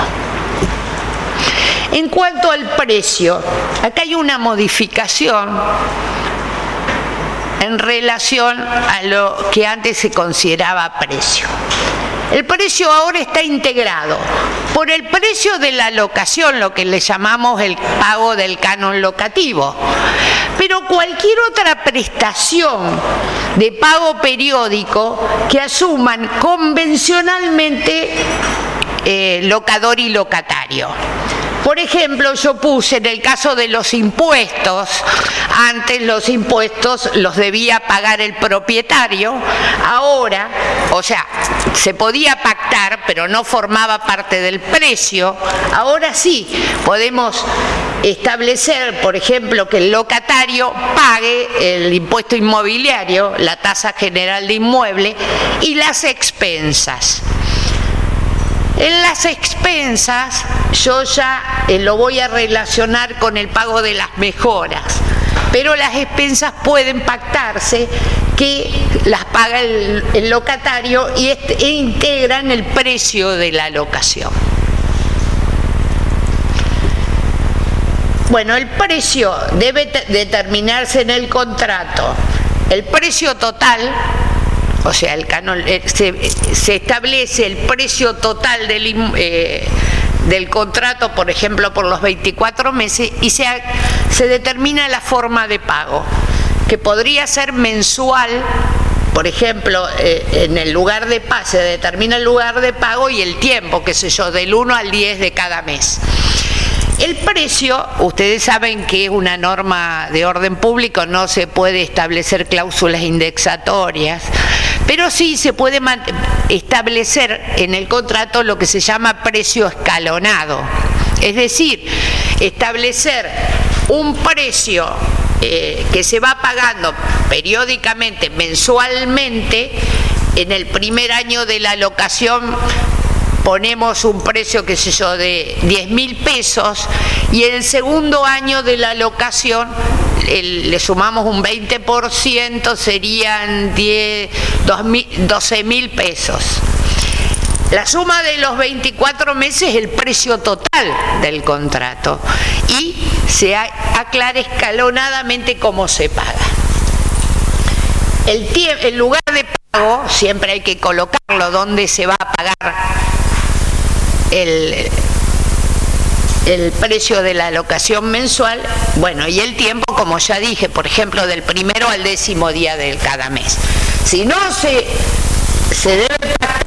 En cuanto al precio, acá hay una modificación en relación a lo que antes se consideraba precio. El precio ahora está integrado por el precio de la locación, lo que le llamamos el pago del canon locativo. Pero cualquier otra prestación de pago periódico que asuman convencionalmente locador y locatario. Por ejemplo, yo puse en el caso de los impuestos, antes los impuestos los debía pagar el propietario, ahora, o sea, se podía pactar, pero no formaba parte del precio. Ahora sí, podemos establecer, por ejemplo, que el locatario pague el impuesto inmobiliario, la tasa general de inmueble y las expensas. En las expensas yo ya lo voy a relacionar con el pago de las mejoras, pero las expensas pueden pactarse que las paga el locatario e integran el precio de la locación. Bueno, el precio debe determinarse en el contrato. El precio total, o sea, el canon, se establece el precio total del contrato, por ejemplo, por los 24 meses, y se determina la forma de pago, que podría ser mensual. Por ejemplo, en el lugar de pago, se determina el lugar de pago y el tiempo, qué sé yo, del 1 al 10 de cada mes. El precio, ustedes saben que es una norma de orden público, no se puede establecer cláusulas indexatorias, pero sí se puede establecer en el contrato lo que se llama precio escalonado. Es decir, establecer un precio que se va pagando periódicamente, mensualmente. En el primer año de la locación ponemos un precio, qué sé yo, de 10.000 pesos, y en el segundo año de la locación le sumamos un 20%, serían 12.000 pesos. La suma de los 24 meses es el precio total del contrato y se aclara escalonadamente cómo se paga. El lugar de pago siempre hay que colocarlo donde se va a pagar el precio de la locación mensual, bueno, y el tiempo, como ya dije, por ejemplo, del 1º al 10º día de cada mes. Si no se debe pagar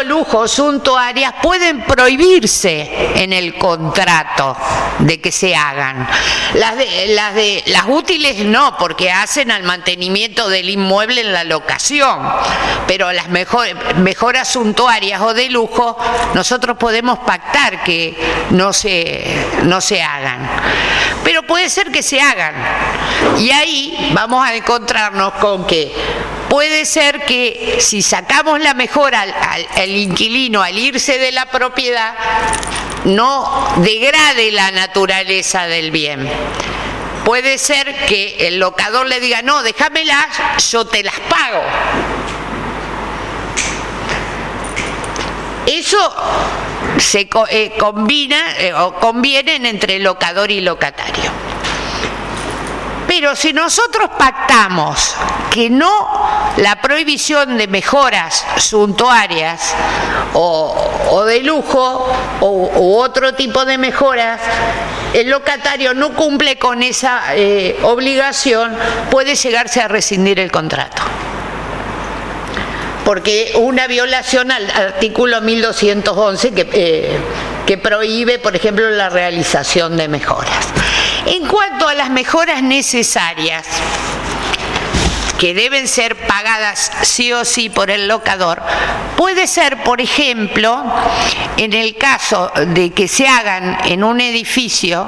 lujo, suntuarias, pueden prohibirse en el contrato de que se hagan. Las útiles no, porque hacen al mantenimiento del inmueble en la locación, pero las mejoras suntuarias o de lujo nosotros podemos pactar que no se hagan, pero puede ser que se hagan, y ahí vamos a encontrarnos con que puede ser que si sacamos la mejora al inquilino al irse de la propiedad, no degrade la naturaleza del bien. Puede ser que el locador le diga, no, déjamelas, yo te las pago. Eso se combina o convienen entre locador y locatario. Pero si nosotros pactamos que la prohibición de mejoras suntuarias o de lujo u otro tipo de mejoras, el locatario no cumple con esa obligación, puede llegarse a rescindir el contrato. Porque una violación al artículo 1211 que prohíbe, por ejemplo, la realización de mejoras. En cuanto a las mejoras necesarias, que deben ser pagadas sí o sí por el locador, puede ser, por ejemplo, en el caso de que se hagan en un edificio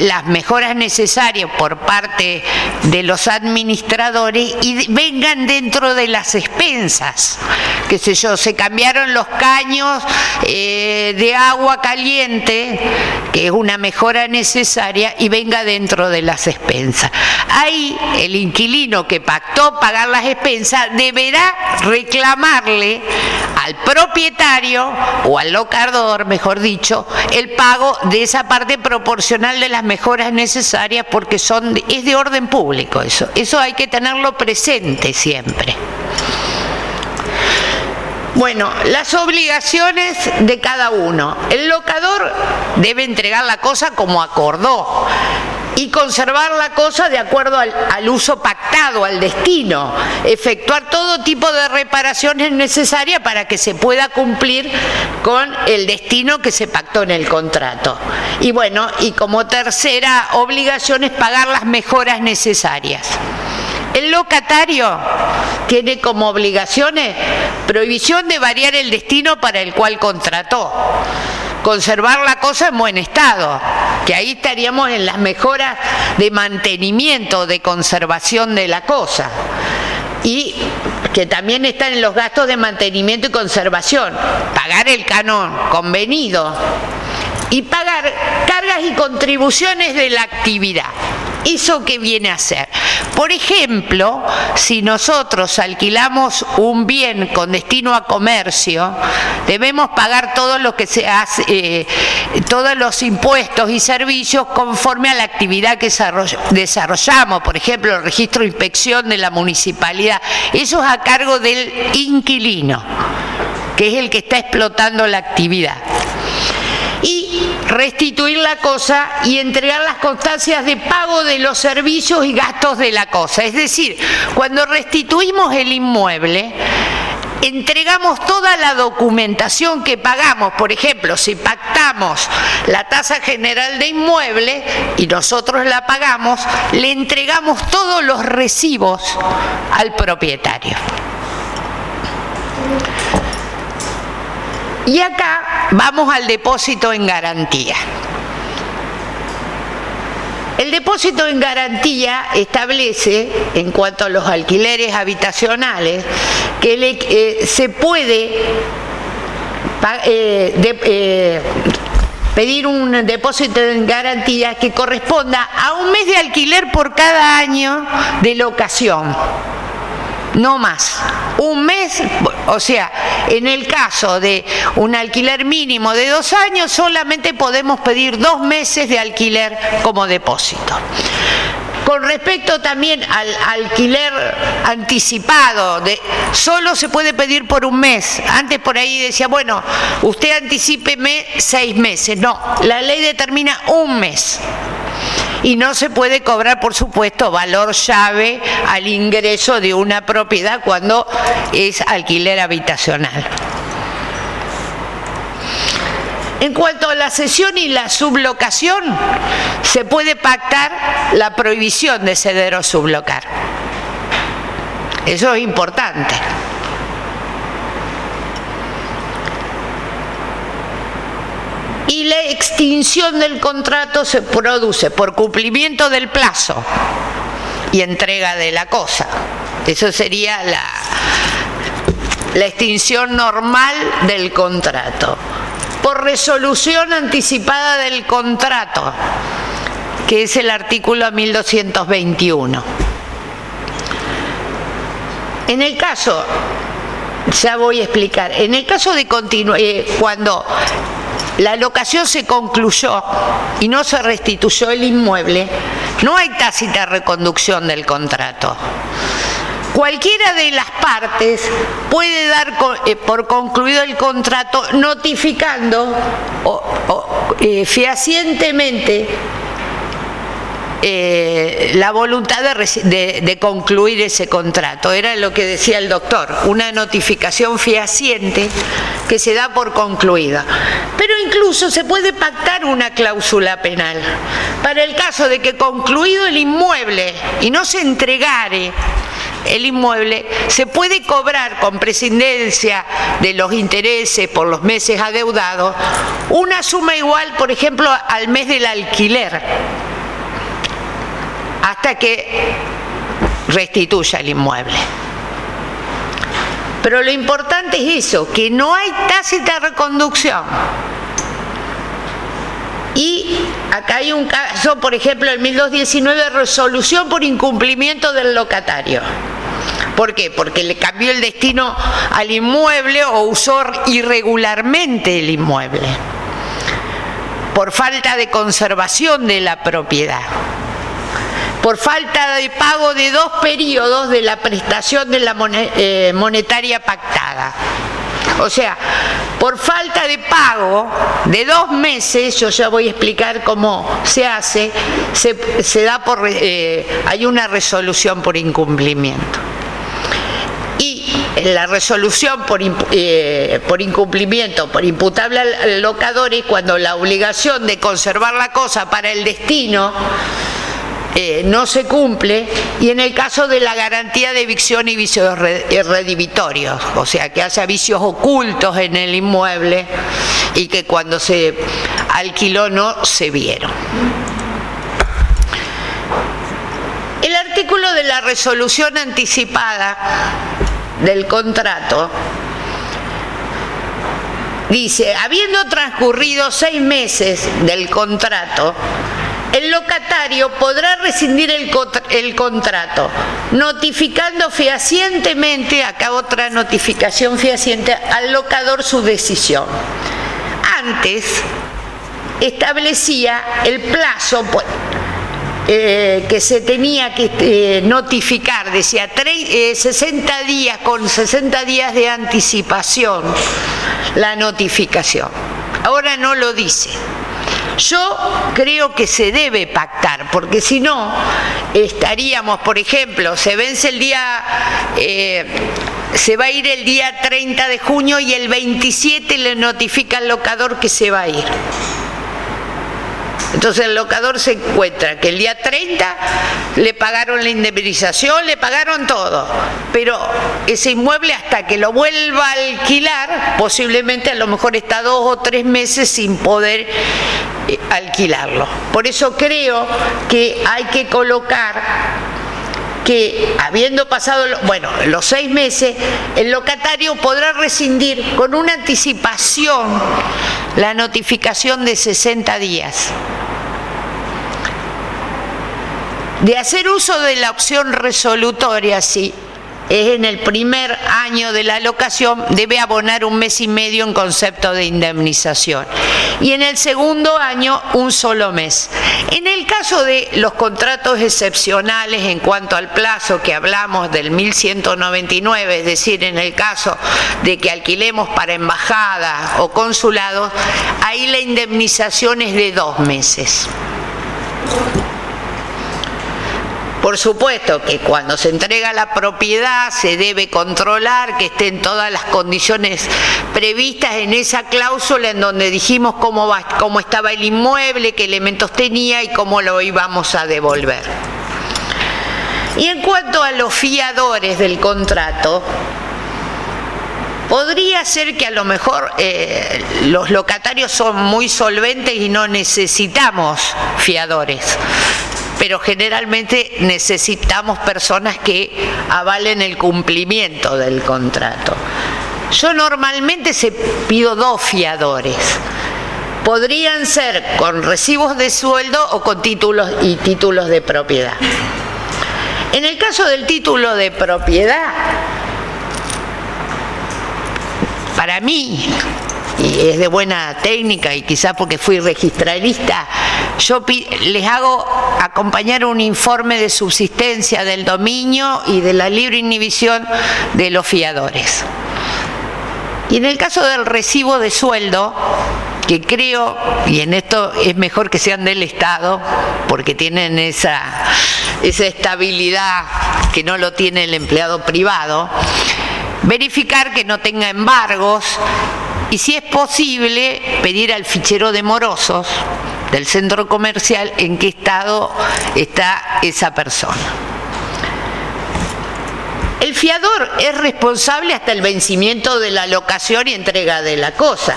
las mejoras necesarias por parte de los administradores y vengan dentro de las expensas. Qué sé yo, se cambiaron los caños de agua caliente, que es una mejora necesaria, y venga dentro de las expensas. Ahí el inquilino que pactó pagar las expensas deberá reclamarle al propietario o al locador, mejor dicho, el pago de esa parte proporcional de las mejoras necesarias, porque es de orden público eso. Eso hay que tenerlo presente siempre. Bueno, las obligaciones de cada uno. El locador debe entregar la cosa como acordó y conservar la cosa de acuerdo al uso pactado, al destino, efectuar todo tipo de reparaciones necesarias para que se pueda cumplir con el destino que se pactó en el contrato. Y bueno, y como tercera obligación es pagar las mejoras necesarias. El locatario tiene como obligaciones prohibición de variar el destino para el cual contrató, conservar la cosa en buen estado, que ahí estaríamos en las mejoras de mantenimiento, de conservación de la cosa, y que también están en los gastos de mantenimiento y conservación, pagar el canon convenido y pagar cargas y contribuciones de la actividad. ¿Eso qué viene a ser? Por ejemplo, si nosotros alquilamos un bien con destino a comercio, debemos pagar todo lo que se hace, todos los impuestos y servicios conforme a la actividad que desarrollamos. Por ejemplo, el registro de inspección de la municipalidad. Eso es a cargo del inquilino, que es el que está explotando la actividad. Y restituir la cosa y entregar las constancias de pago de los servicios y gastos de la cosa. Es decir, cuando restituimos el inmueble, entregamos toda la documentación que pagamos. Por ejemplo, si pactamos la tasa general de inmueble y nosotros la pagamos, le entregamos todos los recibos al propietario. Y acá vamos al depósito en garantía. El depósito en garantía establece, en cuanto a los alquileres habitacionales, que se puede pedir un depósito en garantía que corresponda a un mes de alquiler por cada año de locación. No más. Un mes, o sea, en el caso de un alquiler mínimo de 2 años, solamente podemos pedir 2 meses de alquiler como depósito. Con respecto también al alquiler anticipado, solo se puede pedir por un mes. Antes por ahí decía, bueno, usted anticípeme 6 meses. No, la ley determina un mes. Y no se puede cobrar, por supuesto, valor llave al ingreso de una propiedad cuando es alquiler habitacional. En cuanto a la cesión y la sublocación, se puede pactar la prohibición de ceder o sublocar. Eso es importante. Y la extinción del contrato se produce por cumplimiento del plazo y entrega de la cosa. Eso sería la extinción normal del contrato. Por resolución anticipada del contrato, que es el artículo 1221. En el caso, Ya voy a explicar. En el caso de cuando la locación se concluyó y no se restituyó el inmueble, no hay tácita reconducción del contrato. Cualquiera de las partes puede dar por concluido el contrato notificando fehacientemente la voluntad de concluir ese contrato. Era lo que decía el doctor, una notificación fehaciente que se da por concluida. Pero incluso se puede pactar una cláusula penal para el caso de que concluido el inmueble y no se entregare el inmueble, se puede cobrar con prescindencia de los intereses por los meses adeudados una suma igual, por ejemplo, al mes del alquiler, hasta que restituya el inmueble. Pero lo importante es eso, que no hay tácita reconducción. Y acá hay un caso, por ejemplo, el 1219, resolución por incumplimiento del locatario. ¿Por qué? Porque le cambió el destino al inmueble o usó irregularmente el inmueble, por falta de conservación de la propiedad, por falta de pago de 2 periodos de la prestación de la monetaria pactada. O sea, por falta de pago de 2 meses, yo ya voy a explicar cómo se hace, se da hay una resolución por incumplimiento. Y la resolución por incumplimiento, por imputable al locador, es cuando la obligación de conservar la cosa para el destino no se cumple, y en el caso de la garantía de evicción y vicios redivitorios, o sea, que haya vicios ocultos en el inmueble y que cuando se alquiló no se vieron. El artículo de la resolución anticipada del contrato dice: habiendo transcurrido 6 meses del contrato, el locatario podrá rescindir el contrato, notificando fehacientemente, acá otra notificación fehaciente, al locador su decisión. Antes establecía el plazo que se tenía que notificar, decía 60 días, con 60 días de anticipación la notificación. Ahora no lo dice. Yo creo que se debe pactar, porque si no, estaríamos, por ejemplo, se vence el día, se va a ir el día 30 de junio y el 27 le notifica al locador que se va a ir. Entonces el locador se encuentra que el día 30 le pagaron la indemnización, le pagaron todo, pero ese inmueble, hasta que lo vuelva a alquilar, posiblemente a lo mejor está 2 o 3 meses sin poder alquilarlo. Por eso creo que hay que colocar que, habiendo pasado los 6 meses, el locatario podrá rescindir con una anticipación la notificación de 60 días. De hacer uso de la opción resolutoria, sí, es en el primer año de la locación, debe abonar 1 mes y medio en concepto de indemnización, y en el segundo año 1 solo mes. En el caso de los contratos excepcionales en cuanto al plazo que hablamos del 1199, es decir, en el caso de que alquilemos para embajadas o consulados, ahí la indemnización es de 2 meses. Por supuesto que cuando se entrega la propiedad se debe controlar que estén todas las condiciones previstas en esa cláusula, en donde dijimos cómo estaba el inmueble, qué elementos tenía y cómo lo íbamos a devolver. Y en cuanto a los fiadores del contrato, podría ser que a lo mejor los locatarios son muy solventes y no necesitamos fiadores, pero generalmente necesitamos personas que avalen el cumplimiento del contrato. Yo normalmente pido 2 fiadores. Podrían ser con recibos de sueldo o con títulos de propiedad. En el caso del título de propiedad, para mí, y es de buena técnica y quizás porque fui registrarista, yo les hago acompañar un informe de subsistencia del dominio y de la libre inhibición de los fiadores. Y en el caso del recibo de sueldo, que creo, y en esto es mejor que sean del Estado, porque tienen esa estabilidad que no lo tiene el empleado privado, verificar que no tenga embargos y, si es posible, pedir al fichero de morosos del centro comercial en qué estado está esa persona. El fiador es responsable hasta el vencimiento de la locación y entrega de la cosa,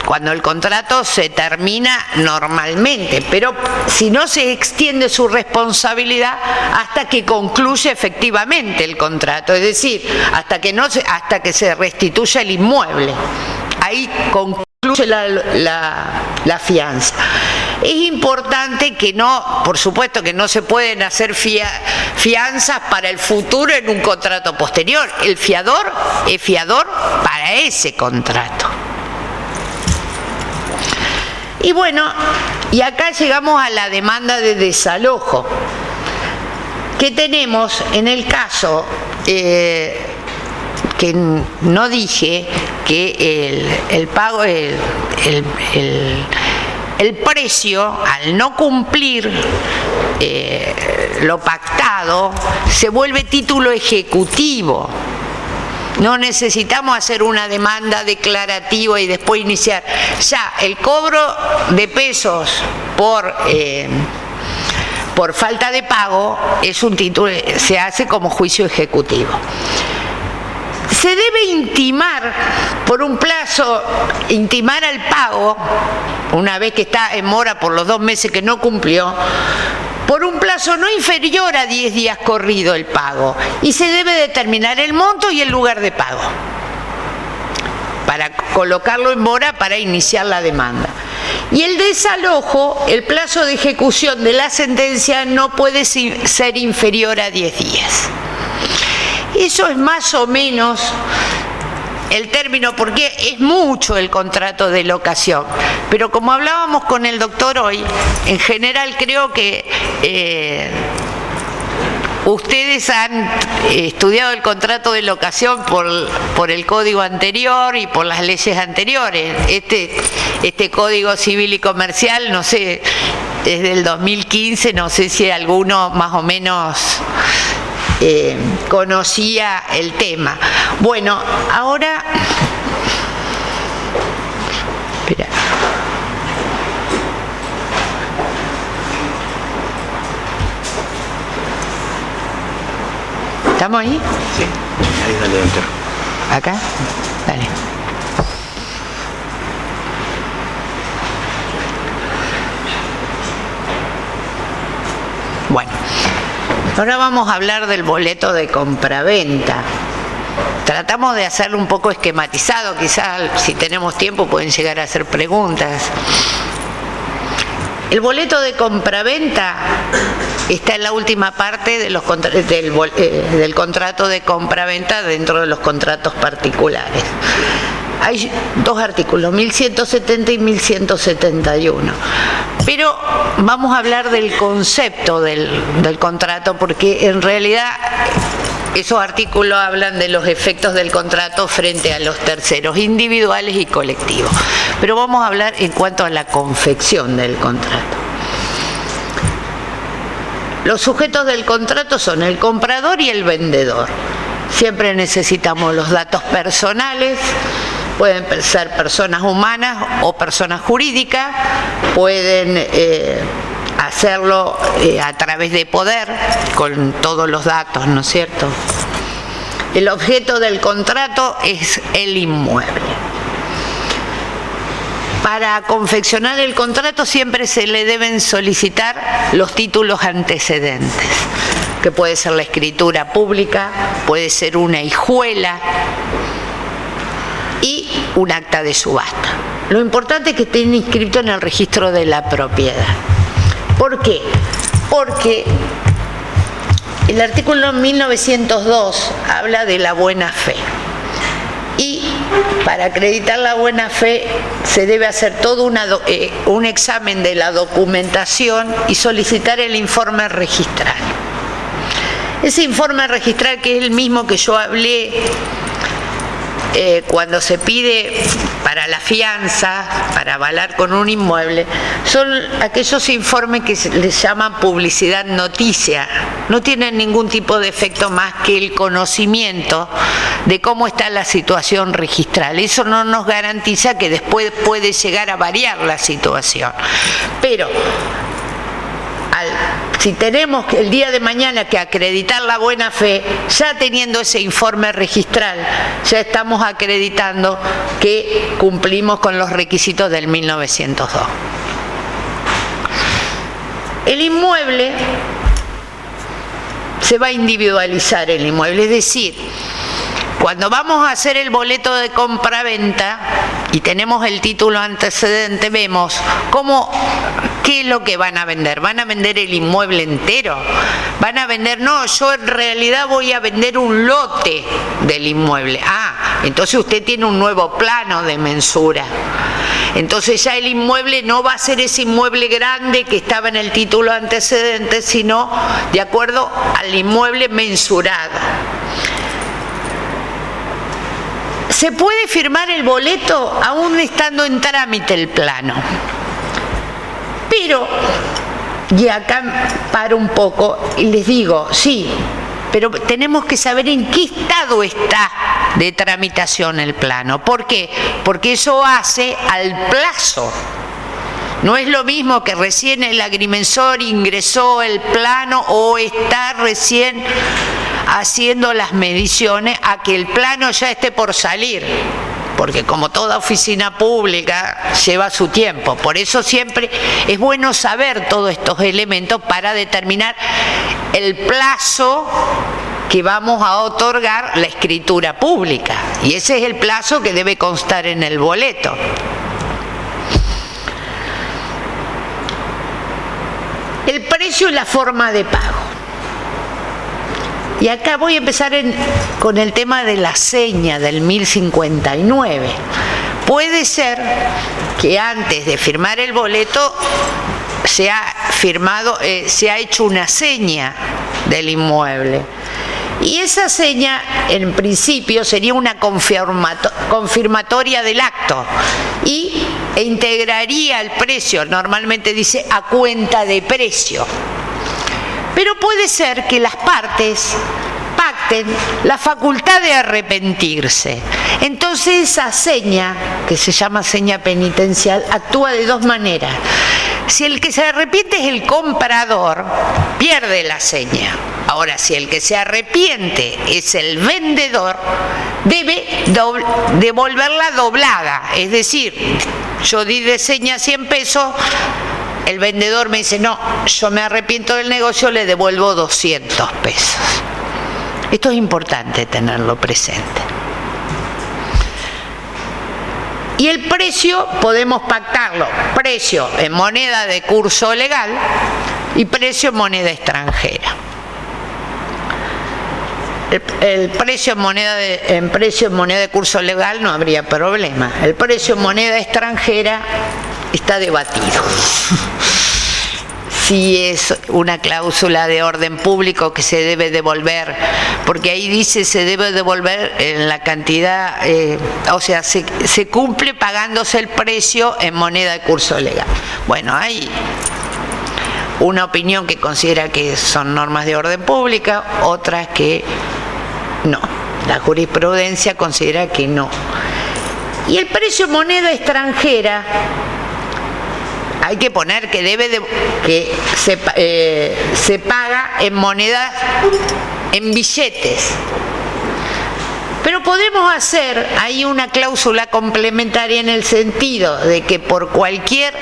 cuando el contrato se termina normalmente, pero si no, se extiende su responsabilidad hasta que concluye efectivamente el contrato, es decir, hasta que se restituya el inmueble. Ahí concluye la fianza. Es importante que no, por supuesto que no se pueden hacer fianzas para el futuro en un contrato posterior. El fiador es fiador para ese contrato. Y bueno, y acá llegamos a la demanda de desalojo, que tenemos en el caso que no dije, que el pago, el precio, al no cumplir lo pactado, se vuelve título ejecutivo. No necesitamos hacer una demanda declarativa y después iniciar. Ya el cobro de pesos por falta de pago es un título, se hace como juicio ejecutivo. Se debe intimar por un plazo, intimar al pago, una vez que está en mora por los 2 meses que no cumplió, por un plazo no inferior a 10 días corrido el pago, y se debe determinar el monto y el lugar de pago para colocarlo en mora para iniciar la demanda. Y el desalojo, el plazo de ejecución de la sentencia no puede ser inferior a 10 días. Eso es más o menos el término, porque es mucho el contrato de locación, pero como hablábamos con el doctor hoy, en general creo que ustedes han estudiado el contrato de locación por el código anterior y por las leyes anteriores. Este código civil y comercial, no sé, es del 2015, no sé si alguno más o menos conocía el tema. Bueno, ahora, espera. ¿Estamos ahí? Sí, ahí dale, doctor. ¿Acá? Dale. Bueno, ahora vamos a hablar del boleto de compraventa. Tratamos de hacerlo un poco esquematizado, quizás si tenemos tiempo pueden llegar a hacer preguntas. El boleto de compraventa está en la última parte de del contrato de compraventa dentro de los contratos particulares. Hay 2 artículos, 1170 y 1171. Pero vamos a hablar del concepto del contrato, porque en realidad esos artículos hablan de los efectos del contrato frente a los terceros, individuales y colectivos. Pero vamos a hablar en cuanto a la confección del contrato. Los sujetos del contrato son el comprador y el vendedor. Siempre necesitamos los datos personales, pueden ser personas humanas o personas jurídicas, pueden hacerlo a través de poder, con todos los datos, ¿no es cierto? El objeto del contrato es el inmueble. Para confeccionar el contrato siempre se le deben solicitar los títulos antecedentes, que puede ser la escritura pública, puede ser una hijuela y un acta de subasta. Lo importante es que estén inscritos en el registro de la propiedad. ¿Por qué? Porque el artículo 1902 habla de la buena fe y para acreditar la buena fe se debe hacer todo un examen de la documentación y solicitar el informe registral. Ese informe registral, que es el mismo que yo hablé cuando se pide para la fianza, para avalar con un inmueble, son aquellos informes que les llaman publicidad noticia. No tienen ningún tipo de efecto más que el conocimiento de cómo está la situación registral. Eso no nos garantiza que después puede llegar a variar la situación. Pero si tenemos el día de mañana que acreditar la buena fe, ya teniendo ese informe registral, ya estamos acreditando que cumplimos con los requisitos del 1902. El inmueble, se va a individualizar el inmueble, es decir, cuando vamos a hacer el boleto de compra-venta y tenemos el título antecedente, vemos qué es lo que van a vender. ¿Van a vender el inmueble entero? ¿Van a vender? No, yo en realidad voy a vender un lote del inmueble. Ah, entonces usted tiene un nuevo plano de mensura. Entonces ya el inmueble no va a ser ese inmueble grande que estaba en el título antecedente, sino de acuerdo al inmueble mensurado. Se puede firmar el boleto aún estando en trámite el plano. Pero, y acá paro un poco y les digo, sí, pero tenemos que saber en qué estado está de tramitación el plano. ¿Por qué? Porque eso hace al plazo. No es lo mismo que recién el agrimensor ingresó el plano o está recién haciendo las mediciones a que el plano ya esté por salir. Porque como toda oficina pública lleva su tiempo. Por eso siempre es bueno saber todos estos elementos para determinar el plazo que vamos a otorgar la escritura pública. Y ese es el plazo que debe constar en el boleto. El precio y la forma de pago. Y acá voy a empezar con el tema de la seña del 1059. Puede ser que antes de firmar el boleto se ha hecho una seña del inmueble. Y esa seña, en principio, sería una confirmatoria del acto e integraría el precio. Normalmente dice a cuenta de precio. Pero puede ser que las partes pacten la facultad de arrepentirse. Entonces esa seña, que se llama seña penitencial, actúa de dos maneras. Si el que se arrepiente es el comprador, pierde la seña. Ahora, si el que se arrepiente es el vendedor, debe devolverla doblada. Es decir, yo di de seña 100 pesos, el vendedor me dice, no, yo me arrepiento del negocio, le devuelvo 200 pesos. Esto es importante tenerlo presente. Y el precio podemos pactarlo, precio en moneda de curso legal y precio en moneda extranjera. El precio en moneda de curso legal no habría problema. El precio en moneda extranjera está debatido. Si es una cláusula de orden público que se debe devolver, porque ahí dice se debe devolver en la cantidad, o sea, se cumple pagándose el precio en moneda de curso legal. Bueno, hay una opinión que considera que son normas de orden pública, otras que no. La jurisprudencia considera que no. Y el precio en moneda extranjera, hay que poner que se paga en monedas, en billetes. Pero podemos hacer ahí una cláusula complementaria en el sentido de que por cualquier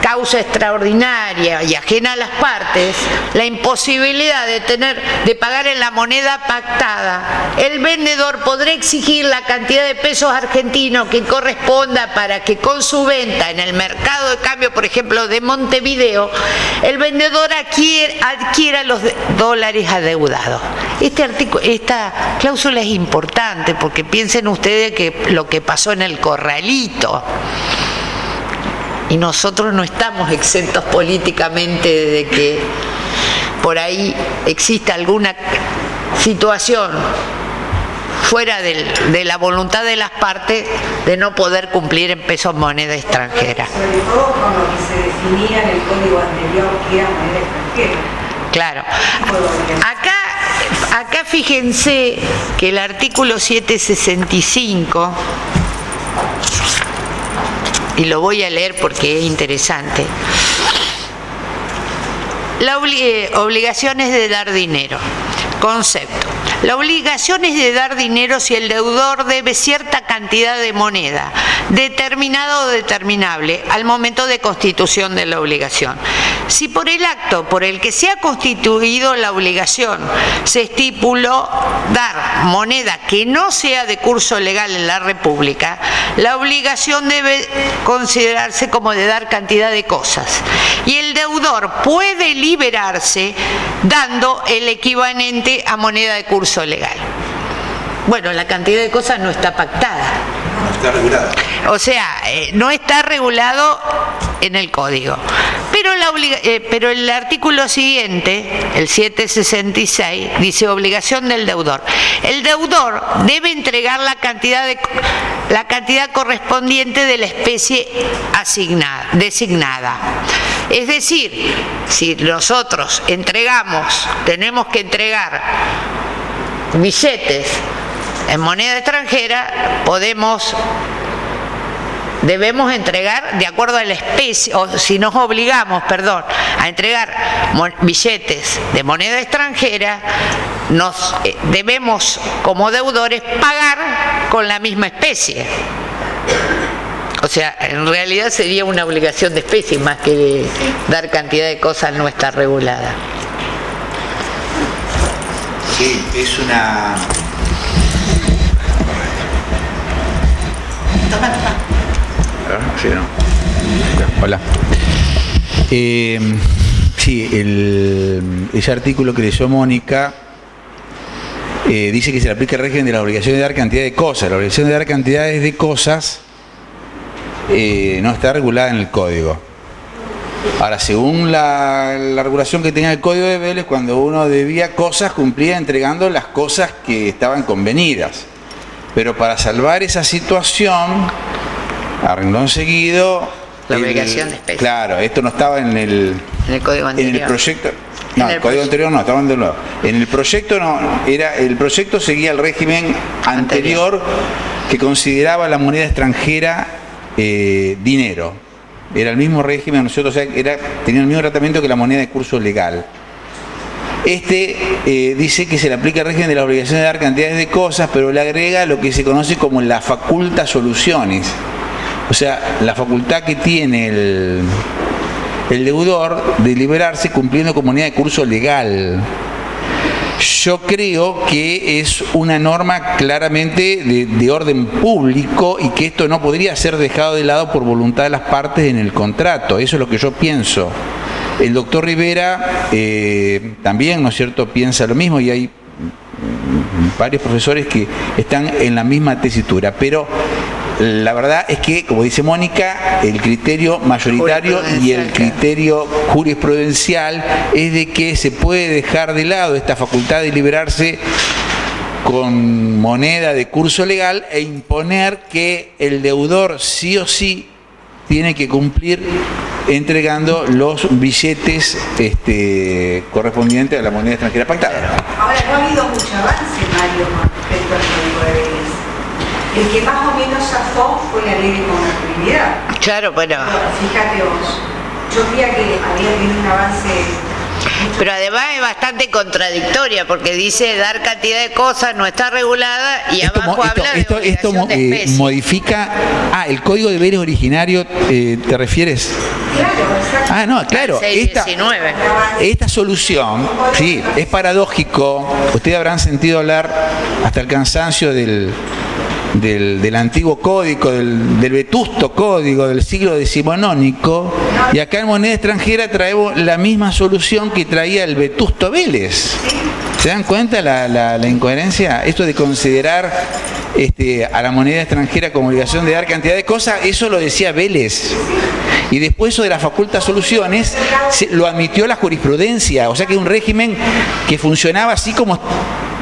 causa extraordinaria y ajena a las partes, la imposibilidad de pagar en la moneda pactada el vendedor podrá exigir la cantidad de pesos argentinos que corresponda para que con su venta en el mercado de cambio, por ejemplo, de Montevideo, el vendedor adquiera los dólares adeudados. Esta cláusula es importante porque piensen ustedes que lo que pasó en el Corralito, y nosotros no estamos exentos políticamente de que por ahí exista alguna situación fuera de la voluntad de las partes de no poder cumplir en pesos moneda extranjera. Sobre todo con lo que se definía en el código anterior, que era moneda extranjera. Claro. Acá fíjense que el artículo 765, y lo voy a leer porque es interesante, obligaciones de dar dinero. Concepto. La obligación es de dar dinero si el deudor debe cierta cantidad de moneda, determinada o determinable, al momento de constitución de la obligación. Si por el acto por el que se ha constituido la obligación se estipuló dar moneda que no sea de curso legal en la República, la obligación debe considerarse como de dar cantidad de cosas. Y el deudor puede liberarse dando el equivalente a moneda de curso legal. Bueno, la cantidad de cosas no está pactada. No está regulado. O sea, no está regulado en el código. Pero el artículo siguiente, el 766, dice obligación del deudor. El deudor debe entregar la cantidad correspondiente de la especie designada. Es decir, si nosotros tenemos que entregar billetes en moneda extranjera, debemos entregar de acuerdo a la especie, o si nos obligamos, a entregar billetes de moneda extranjera, debemos como deudores pagar con la misma especie. O sea, en realidad sería una obligación de especie más que de dar cantidad de cosas no está regulada. Sí, es una... Sí, no. Hola. Ese artículo que leyó Mónica dice que se le aplica el régimen de la obligación de dar cantidad de cosas. La obligación de dar cantidades de cosas no está regulada en el código. Ahora, según la regulación que tenía el Código de Vélez, cuando uno debía cosas, cumplía entregando las cosas que estaban convenidas. Pero para salvar esa situación, a renglón seguido... La obligación de especie. Claro, esto no estaba en el código anterior. En el proyecto... No, el código anterior no, estaban de nuevo. En el proyecto no, el proyecto seguía el régimen anterior que consideraba la moneda extranjera dinero. Era el mismo régimen, nosotros, o sea, tenía el mismo tratamiento que la moneda de curso legal. Dice que se le aplica el régimen de la obligación de dar cantidades de cosas, pero le agrega lo que se conoce como la facultad soluciones. O sea, la facultad que tiene el deudor de liberarse cumpliendo con moneda de curso legal. Yo creo que es una norma claramente de orden público y que esto no podría ser dejado de lado por voluntad de las partes en el contrato. Eso es lo que yo pienso. El doctor Rivera también, ¿no es cierto?, piensa lo mismo y hay varios profesores que están en la misma tesitura. Pero la verdad es que, como dice Mónica, el criterio mayoritario y el criterio jurisprudencial es de que se puede dejar de lado esta facultad de liberarse con moneda de curso legal e imponer que el deudor sí o sí tiene que cumplir entregando los billetes correspondientes a la moneda extranjera pactada. Ahora, no ha habido mucho avance, Mario, con respecto al Código de Vélez. El que más o menos zafó fue la ley de convertibilidad. Claro, bueno. Fíjate vos, yo creía que había tenido un avance Pero además es bastante contradictoria porque dice dar cantidad de cosas no está regulada y abajo habla de obligación de especie. Modifica... el Código de Deberes originario, ¿te refieres? Claro, exacto. No, claro. 619. Esta solución, sí, es paradójico. Ustedes habrán sentido hablar hasta el cansancio del antiguo código, del vetusto código del siglo decimonónico, y acá en moneda extranjera traemos la misma solución que traía el vetusto Vélez. ¿Se dan cuenta la incoherencia? Esto de considerar a la moneda extranjera como obligación de dar cantidad de cosas, eso lo decía Vélez. Y después eso de la facultad soluciones lo admitió la jurisprudencia, o sea que es un régimen que funcionaba así como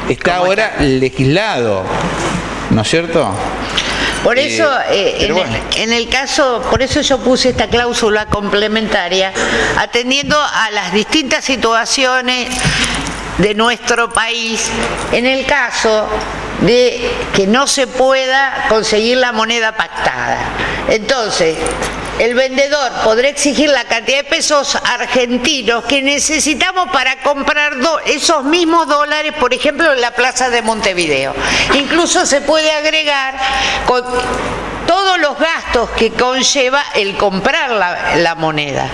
está ahora legislado, ¿no es cierto? Por eso, bueno. en el caso, por eso yo puse esta cláusula complementaria, atendiendo a las distintas situaciones de nuestro país, en el caso de que no se pueda conseguir la moneda pactada. Entonces, el vendedor podrá exigir la cantidad de pesos argentinos que necesitamos para comprar esos mismos dólares, por ejemplo, en la plaza de Montevideo. Incluso se puede agregar con todos los gastos que conlleva el comprar la moneda.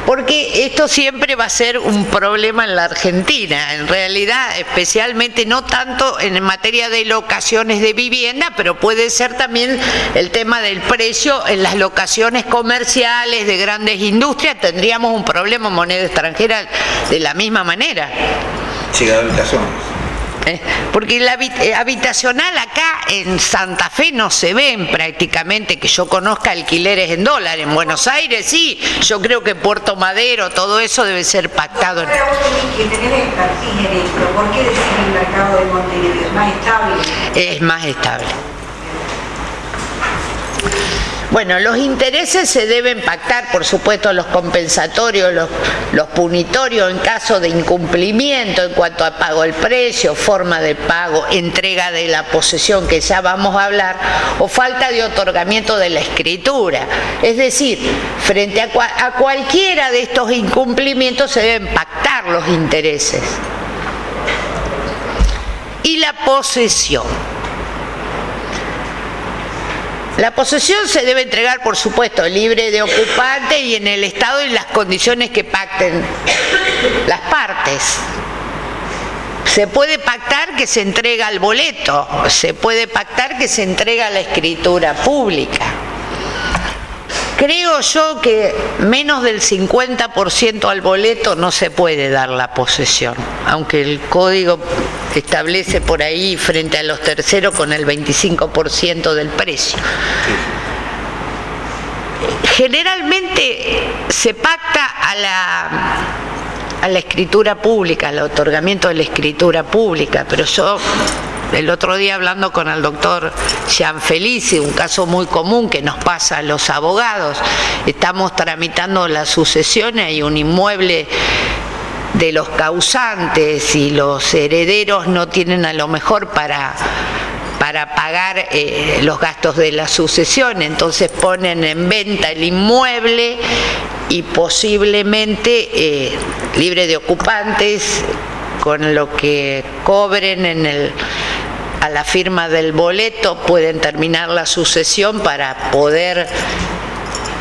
Porque esto siempre va a ser un problema en la Argentina, en realidad, especialmente no tanto en materia de locaciones de vivienda, pero puede ser también el tema del precio en las locaciones comerciales de grandes industrias, tendríamos un problema en moneda extranjera de la misma manera. Llegado el caso. Porque la habitacional acá en Santa Fe no se ven prácticamente, que yo conozca, alquileres en dólares. En Buenos Aires sí, yo creo que Puerto Madero, todo eso debe ser pactado. Ahora vos tenés que tener expertise en esto. ¿Por qué decir el mercado de Montevideo? ¿Es más estable? Es más estable. Bueno, los intereses se deben pactar, por supuesto, los compensatorios, los punitorios en caso de incumplimiento en cuanto a pago del precio, forma de pago, entrega de la posesión, que ya vamos a hablar, o falta de otorgamiento de la escritura. Es decir, frente a cualquiera de estos incumplimientos se deben pactar los intereses. Y la posesión. La posesión se debe entregar, por supuesto, libre de ocupante y en el estado y las condiciones que pacten las partes. Se puede pactar que se entrega al boleto, se puede pactar que se entrega a la escritura pública. Creo yo que menos del 50% al boleto no se puede dar la posesión, aunque el código establece por ahí frente a los terceros con el 25% del precio. Generalmente se pacta a la escritura pública, al otorgamiento de la escritura pública, pero yo el otro día hablando con el doctor Gianfelici, un caso muy común que nos pasa a los abogados, estamos tramitando la sucesión, hay un inmueble de los causantes y los herederos no tienen a lo mejor para pagar los gastos de la sucesión, entonces ponen en venta el inmueble y posiblemente libre de ocupantes, con lo que cobren a la firma del boleto pueden terminar la sucesión para poder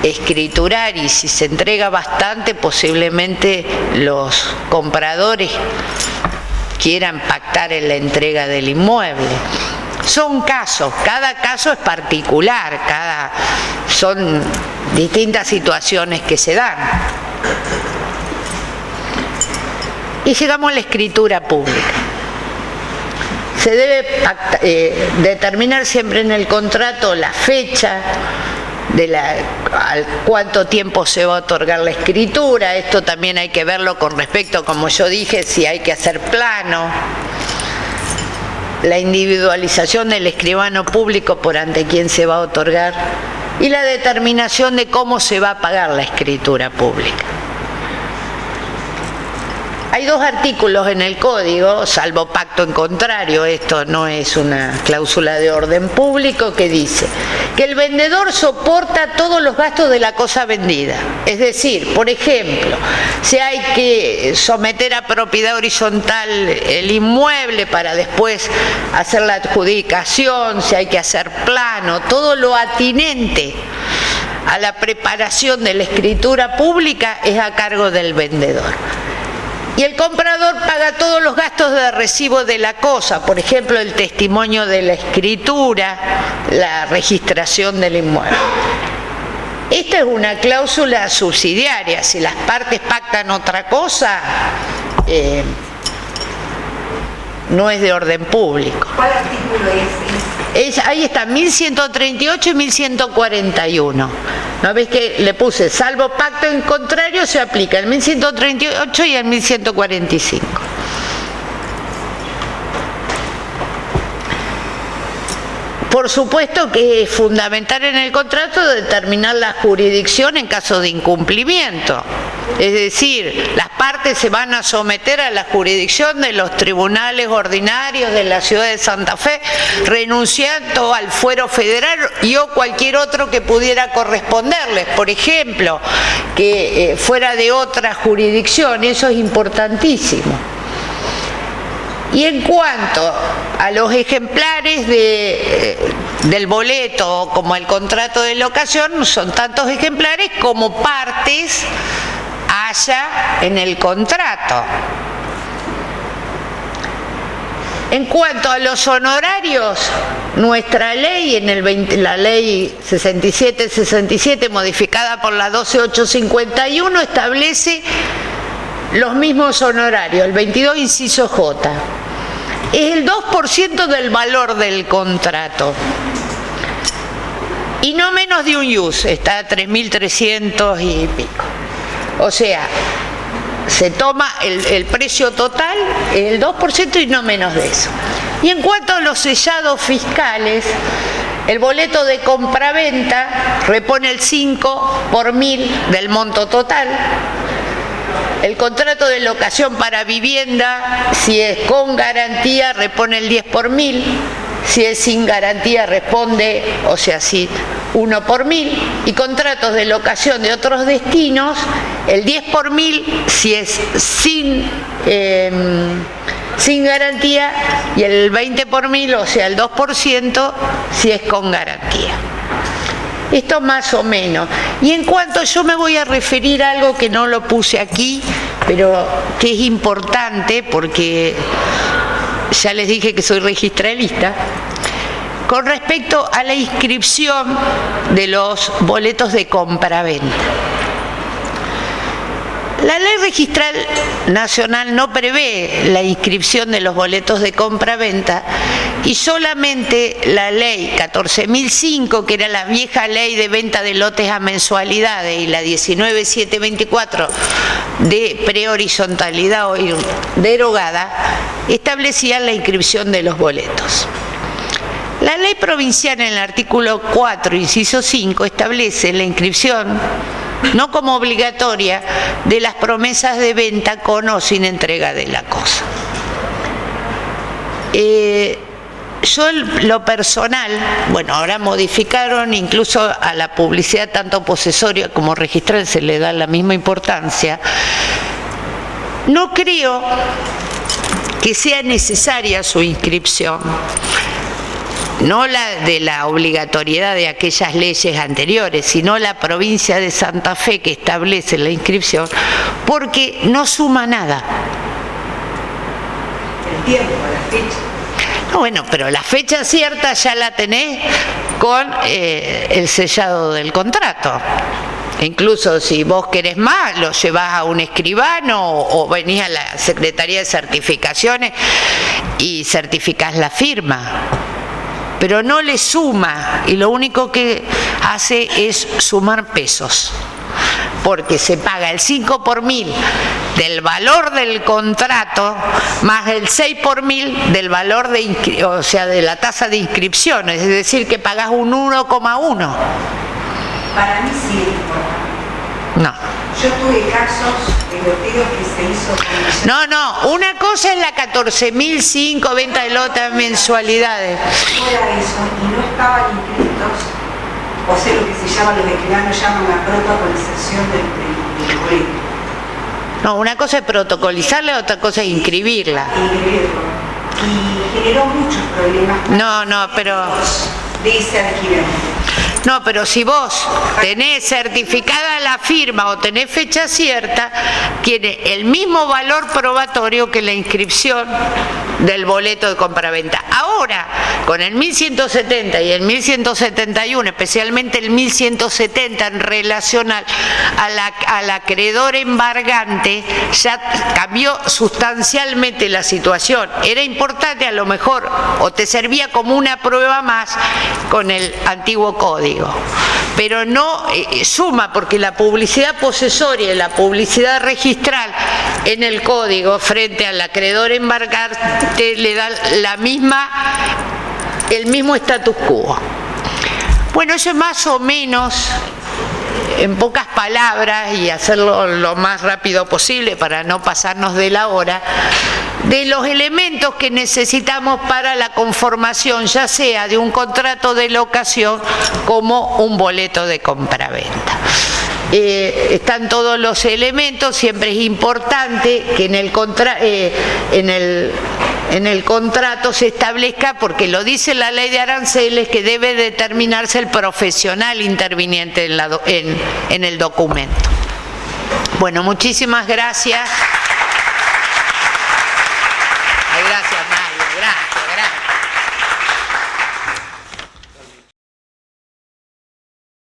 escriturar, y si se entrega bastante posiblemente los compradores quieran pactar en la entrega del inmueble. Son casos, cada caso es particular, son distintas situaciones que se dan. Y llegamos a la escritura pública. Se debe determinar siempre en el contrato la fecha, al cuánto tiempo se va a otorgar la escritura. Esto también hay que verlo con respecto, como yo dije, si hay que hacer plano. La individualización del escribano público por ante quién se va a otorgar. Y la determinación de cómo se va a pagar la escritura pública. Hay 2 artículos en el código, salvo pacto en contrario, esto no es una cláusula de orden público, que dice que el vendedor soporta todos los gastos de la cosa vendida. Es decir, por ejemplo, si hay que someter a propiedad horizontal el inmueble para después hacer la adjudicación, si hay que hacer plano, todo lo atinente a la preparación de la escritura pública es a cargo del vendedor. Y el comprador paga todos los gastos de recibo de la cosa, por ejemplo, el testimonio de la escritura, la registración del inmueble. Esta es una cláusula subsidiaria. Si las partes pactan otra cosa, no es de orden público. ¿Cuál artículo es? Ahí está, 1138 y 1141. ¿No ves que le puse salvo pacto en contrario? Se aplica el 1138 y el 1145. Por supuesto que es fundamental en el contrato determinar la jurisdicción en caso de incumplimiento. Es decir, las partes se van a someter a la jurisdicción de los tribunales ordinarios de la ciudad de Santa Fe, renunciando al fuero federal y o cualquier otro que pudiera corresponderles. Por ejemplo, que fuera de otra jurisdicción, eso es importantísimo. Y en cuanto a los ejemplares del boleto, como el contrato de locación, son tantos ejemplares como partes haya en el contrato. En cuanto a los honorarios, nuestra ley, la ley 6767, modificada por la 12851, establece los mismos honorarios, el 22 inciso J. Es el 2% del valor del contrato. Y no menos de un ius, está a 3.300 y pico. O sea, se toma el precio total, el 2% y no menos de eso. Y en cuanto a los sellados fiscales, el boleto de compraventa repone el 5 por 1000 del monto total. El contrato de locación para vivienda, si es con garantía, repone el 10 por 1000. Si es sin garantía, responde, o sea, si 1 por 1000. Y contratos de locación de otros destinos, el 10 por 1000 si es sin garantía, y el 20 por 1000, o sea, el 2% si es con garantía. Esto más o menos. Y en cuanto, yo me voy a referir a algo que no lo puse aquí, pero que es importante porque ya les dije que soy registralista, con respecto a la inscripción de los boletos de compraventa. La Ley Registral Nacional no prevé la inscripción de los boletos de compraventa y solamente la Ley 14.005, que era la vieja Ley de Venta de Lotes a Mensualidades, y la 19.724 de prehorizontalidad hoy derogada, establecían la inscripción de los boletos. La ley provincial en el artículo 4, inciso 5, establece la inscripción no como obligatoria de las promesas de venta con o sin entrega de la cosa. Yo en lo personal, bueno, ahora modificaron incluso a la publicidad tanto posesoria como registral, se le da la misma importancia. No creo que sea necesaria su inscripción, no la de la obligatoriedad de aquellas leyes anteriores, sino la provincia de Santa Fe que establece la inscripción, porque no suma nada. El tiempo, la fecha. No, bueno, pero la fecha cierta ya la tenés con el sellado del contrato. Incluso si vos querés más, lo llevás a un escribano o venís a la Secretaría de Certificaciones y certificás la firma. Pero no le suma, y lo único que hace es sumar pesos, porque se paga el 5 por 1000 del valor del contrato más el 6 por 1000 del valor de la tasa de inscripción, es decir, que pagás un 1,1. Para mí sí es importante. No. Yo tuve casos divertidos que se hizo con... No, una cosa es la 14.005, venta de lotes, mensualidades. Fuera de eso, y no estaban inscritos, o sea, lo que se llama, los declarados llaman la protocolización del boleto. No, una cosa es protocolizarla, otra cosa es inscribirla. Inscribirlo. Y generó muchos problemas. No, pero... de ese adquirente. No, pero si vos tenés certificada la firma o tenés fecha cierta, tiene el mismo valor probatorio que la inscripción del boleto de compraventa. Ahora, con el 1170 y el 1171, especialmente el 1170 en relación al acreedor embargante, ya cambió sustancialmente la situación. Era importante a lo mejor, o te servía como una prueba más con el antiguo código. Pero no suma, porque la publicidad posesoria y la publicidad registral en el código frente al acreedor embargante le da el mismo status quo. Bueno, eso es más o menos, en pocas palabras, y hacerlo lo más rápido posible para no pasarnos de la hora, de los elementos que necesitamos para la conformación, ya sea de un contrato de locación como un boleto de compraventa. Están todos los elementos. Siempre es importante que en el contrato se establezca, porque lo dice la ley de aranceles, que debe determinarse el profesional interviniente en el documento. Bueno, muchísimas gracias.